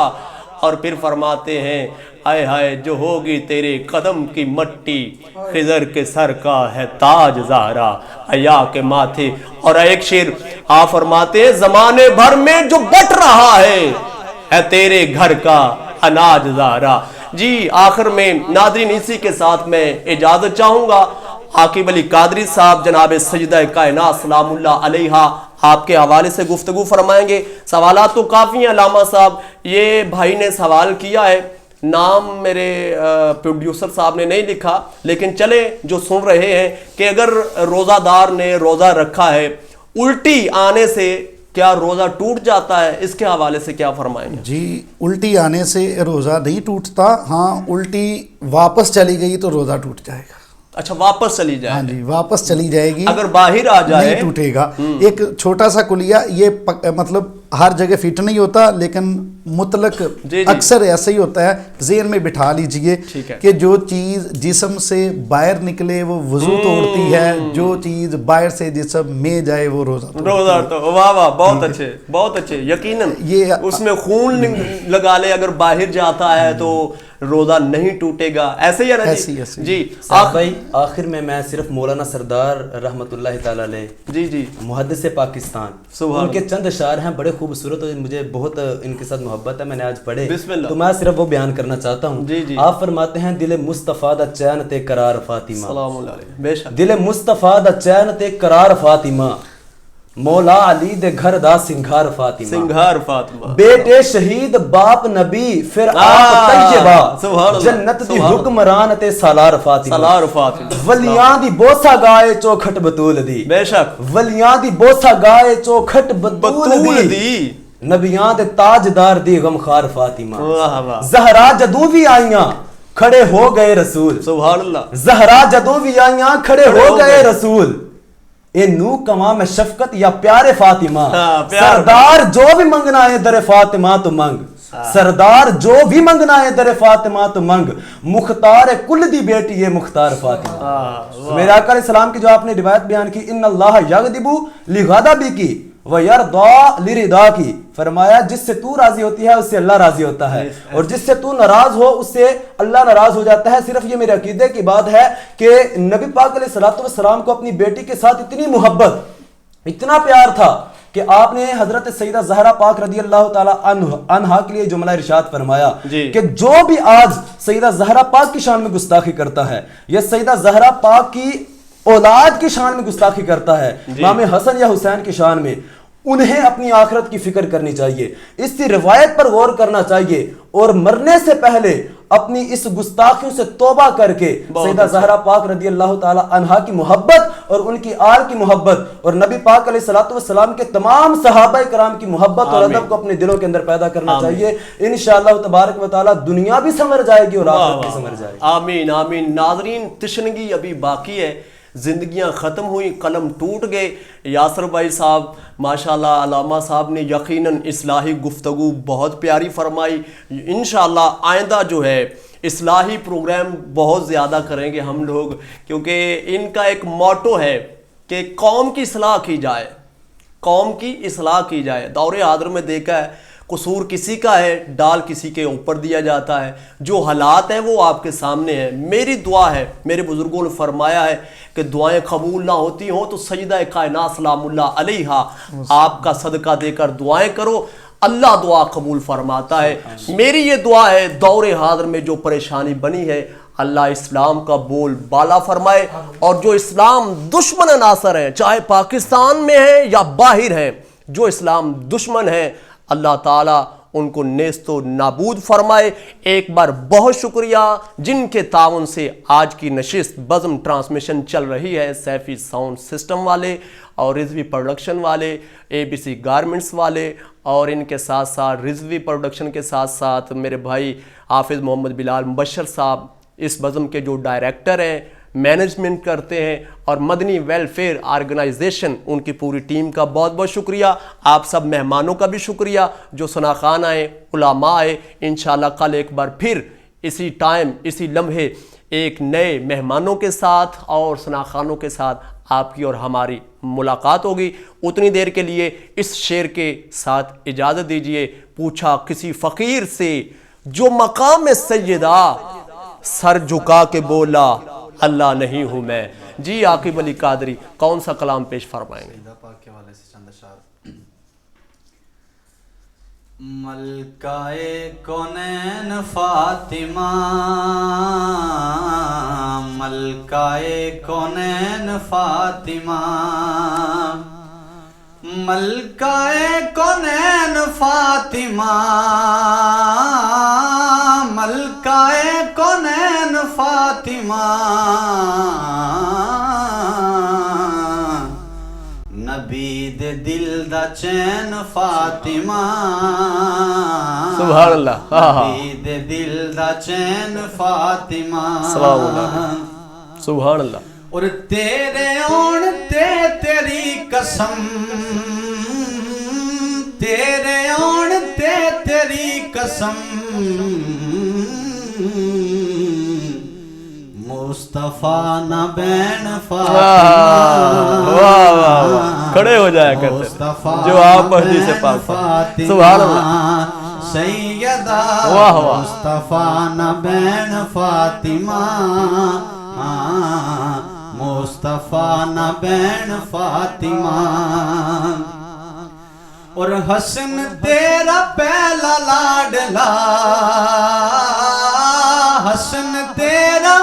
اور پھر فرماتے ہیں آئے ہائے جو ہوگی تیرے قدم کی مٹی خضر کے سر کا ہے تاج زہرا حیا کے ماتھے. اور ایک شعر آپ فرماتے ہیں زمانے بھر میں جو بٹ رہا ہے تیرے گھر کا اناج زہرا. جی آخر میں ناظرین اسی کے ساتھ میں اجازت چاہوں گا. عاقب علی قادری صاحب جناب سجدہ کائنات سلام اللہ علیہا آپ کے حوالے سے گفتگو فرمائیں گے. سوالات تو کافی ہیں علامہ صاحب. یہ بھائی نے سوال کیا ہے, نام میرے پروڈیوسر صاحب نے نہیں لکھا, لیکن چلے جو سن رہے ہیں کہ اگر روزہ دار نے روزہ رکھا ہے الٹی آنے سے کیا روزہ ٹوٹ جاتا ہے, اس کے حوالے سے کیا فرمائیں گے؟ جی الٹی آنے سے روزہ نہیں ٹوٹتا, ہاں الٹی واپس چلی گئی تو روزہ ٹوٹ جائے گا. اچھا واپس چلی جائے. ہاں جی واپس چلی جائے گی, اگر باہر آ جائے نہیں ٹوٹے گا. ایک چھوٹا سا کلیہ یہ مطلب ہر جگہ فٹ نہیں ہوتا, لیکن مطلق اکثر ایسا ہی ہوتا ہے. ذہن میں بٹھا لیجئے کہ جو چیز جسم سے باہر نکلے وہ وضو توڑتی ہے, جو چیز باہر سے جسم میں جائے وہ روزہ تو واہ واہ بہت اچھے بہت اچھے. یقیناً یہ اس میں خون لگا لے اگر باہر جاتا ہے تو روزہ نہیں ٹوٹے گا. ایسے ہی ہے نا جی. بھائی آخر میں صرف مولانا سردار رحمت اللہ تعالی علیہ جی محدث پاکستان ان کے چند اشعار ہیں بڑے خوبصورت, اور مجھے بہت ان کے ساتھ محبت ہے, میں نے آج پڑھے تو میں صرف وہ بیان کرنا چاہتا ہوں. آپ فرماتے ہیں دل مصطفیٰ دا چین تے قرار فاطمہ, سلام اللہ علیہ, بے شک دل مصطفیٰ دا چین تے قرار فاطمہ, مولا علی دے گھر دا سنگھار فاطمہ, بیٹے شہید باپ نبی پھر آپ طیبہ, جنت دی حکمران تے سالار فاطمہ, ولیاں دی بوسا گائے چوکھٹ بطول دی, بے شک ولیاں دی بوسا گائے چوکھٹ بطول دی, نبیاں دے تاجدار دی غمخار فاطمہ, زہرا جدوں بھی آئیاں کھڑے ہو گئے رسول, سبحان اللہ, زہرا جدوں بھی آئیاں کھڑے ہو گئے رسول, اے نو کما میں شفقت یا پیارے فاطمہ, سردار جو بھی منگنا ہے در فاطمہ تو منگ, سردار جو بھی منگنا ہے در فاطمہ تو منگ, مختار کل دی بیٹی ہے مختار فاطمہ. میرے آقا علیہ السلام کی جو آپ نے روایت بیان کی ان اللہ یغضب لغضبی کی وَيَرْضَى لِرِضَا کی, فرمایا جس سے تو راضی ہوتی ہے اس سے اللہ راضی ہوتا ہے, اور جس سے تو ناراض ہو اس سے اللہ ناراض ہو جاتا ہے. صرف یہ میرے عقیدے کی بات ہے کہ نبی پاک علیہ السلام کو اپنی بیٹی کے ساتھ اتنی محبت, اتنا پیار تھا کہ آپ نے حضرت سیدہ زہرا پاک رضی اللہ تعالی عنہا کے لیے جملہ ارشاد فرمایا کہ جو بھی آج سیدہ زہرا پاک کی شان میں گستاخی کرتا ہے یا سیدہ زہرا پاک کی اولاد کی شان میں گستاخی کرتا ہے, امام حسن یا حسین کی شان میں, انہیں اپنی آخرت کی فکر کرنی چاہیے, اس کی روایت پر غور کرنا چاہیے, اور مرنے سے پہلے اپنی اس گستاخیوں سے توبہ کر کے سیدہ زہرا پاک رضی اللہ تعالی عنہا کی محبت اور ان کی آل کی محبت اور نبی پاک علیہ السلام کے تمام صحابہ کرام کی محبت اور ادب کو اپنے دلوں کے اندر پیدا کرنا چاہیے. انشاءاللہ تبارک و تعالی دنیا بھی سنور جائے گی اور آخرت بھی سنور جائے گی. آمین آمین. ناظرین تشنگی ابھی باقی ہے, زندگیاں ختم ہوئی, قلم ٹوٹ گئے. یاسر بھائی صاحب ماشاءاللہ, علامہ صاحب نے یقیناً اصلاحی گفتگو بہت پیاری فرمائی. انشاءاللہ آئندہ جو ہے اصلاحی پروگرام بہت زیادہ کریں گے ہم لوگ, کیونکہ ان کا ایک موٹو ہے کہ قوم کی اصلاح کی جائے, قوم کی اصلاح کی جائے. دور حاضر میں دیکھا ہے قصور کسی کا ہے, ڈال کسی کے اوپر دیا جاتا ہے. جو حالات ہیں وہ آپ کے سامنے ہیں. میری دعا ہے, میرے بزرگوں نے فرمایا ہے کہ دعائیں قبول نہ ہوتی ہوں تو سجدہ کائنات سلام اللہ علیہا آپ کا صدقہ دے کر دعائیں کرو, اللہ دعا قبول فرماتا ہے. میری یہ دعا ہے دور حاضر میں جو پریشانی بنی ہے اللہ اسلام کا بول بالا فرمائے, اور جو اسلام دشمن عناصر ہیں چاہے پاکستان میں ہیں یا باہر ہیں, جو اسلام دشمن ہیں اللہ تعالیٰ ان کو نیست و نابود فرمائے. ایک بار بہت شکریہ جن کے تعاون سے آج کی نشست بزم ٹرانسمیشن چل رہی ہے, سیفی ساؤنڈ سسٹم والے اور رضوی پروڈکشن والے, ABC گارمنٹس والے, اور ان کے ساتھ ساتھ رضوی پروڈکشن کے ساتھ ساتھ میرے بھائی حافظ محمد بلال مبشر صاحب اس بزم کے جو ڈائریکٹر ہیں, مینجمنٹ کرتے ہیں, اور مدنی ویلفیئر آرگنائزیشن ان کی پوری ٹیم کا بہت بہت شکریہ. آپ سب مہمانوں کا بھی شکریہ جو ثناخان آئے, علماء آئے. انشاءاللہ کل ایک بار پھر اسی ٹائم اسی لمحے ایک نئے مہمانوں کے ساتھ اور ثناخانوں کے ساتھ آپ کی اور ہماری ملاقات ہوگی. اتنی دیر کے لیے اس شعر کے ساتھ اجازت دیجیے. پوچھا کسی فقیر سے جو مقام سیدہ، سر جھکا کے بولا اللہ نہیں ہوں میں. جی عاقب علی قادری کون سا کلام پیش فرمائیں گے؟ ملکہ کونین فاطمہ، ملکہ کونین فاطمہ، ملکہ کونین فاطمہ، ملکہ کونین فاطمہ، نبی دے دل دا چین فاطمہ، سبحان اللہ، نبی دے دل دا چین فاطمہ، سلام اللہ، سبحان اللہ. اور تیرے آن تے تیری قسم، تیرے آن تے تیری قسم، مصطفیٰ نہ بین فاطمہ، واہ واہ واہ، کھڑے ہو جایا کرتے تھے جو آپ حدیث پاک پڑھتے. سبحان اللہ، سیدہ واہ واہ، مصطفیٰ نہ بین فاطمہ، مصطفیٰ نہ بین فاطمہ. اور حسن تیرا پہلا لاڈلا، حسن تیرا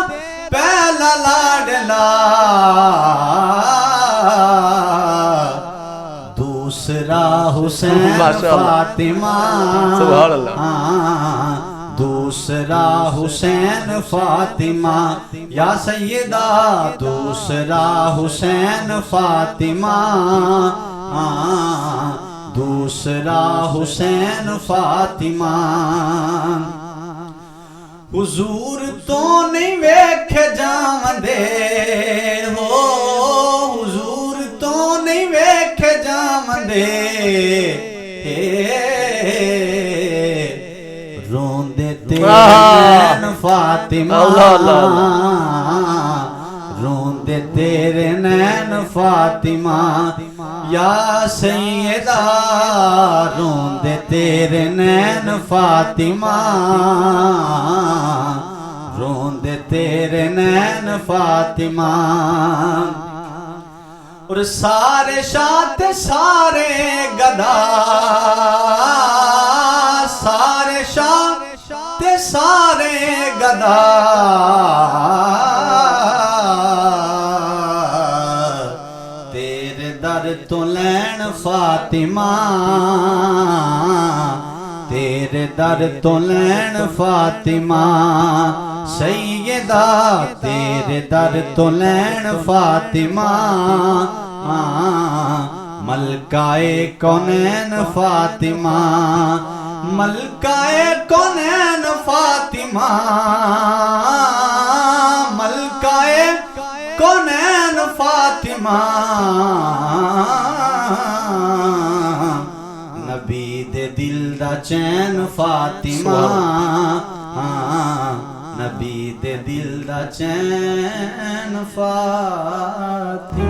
پہلا لاڈلا، دوسرا حسین فاطمہ، سبحان اللہ، دوسرا حسین فاطمہ، یا سیدہ دوسرا حسین فاطمہ، دوسرا حسین فاطمہ. حضور تو نہیں ویکھ جاوندے ہو، حضور تو نہیں ویکھ جاوندے، روندے تیرے نین فاطمہ، روندے تیرے نین فاطمہ، یا سیدہ روندے تیرے نین فاطمہ، روندے تیرے نین فاطمہ. اور سارے شاہ سارے گدا، سارے شاہ سارے گدا، تیرے در تو لین فاطمہ، تیرے در تو لین فاطمہ، سیدہ تیرے در تو لین فاطمہ، ملکہ کونین فاطمہ، ملکہ کونین فاطمہ، ملکہ کونین فاطمہ، نبی دے دل دا چین فاطمہ، نبی دے دل دا چین فاطمہ.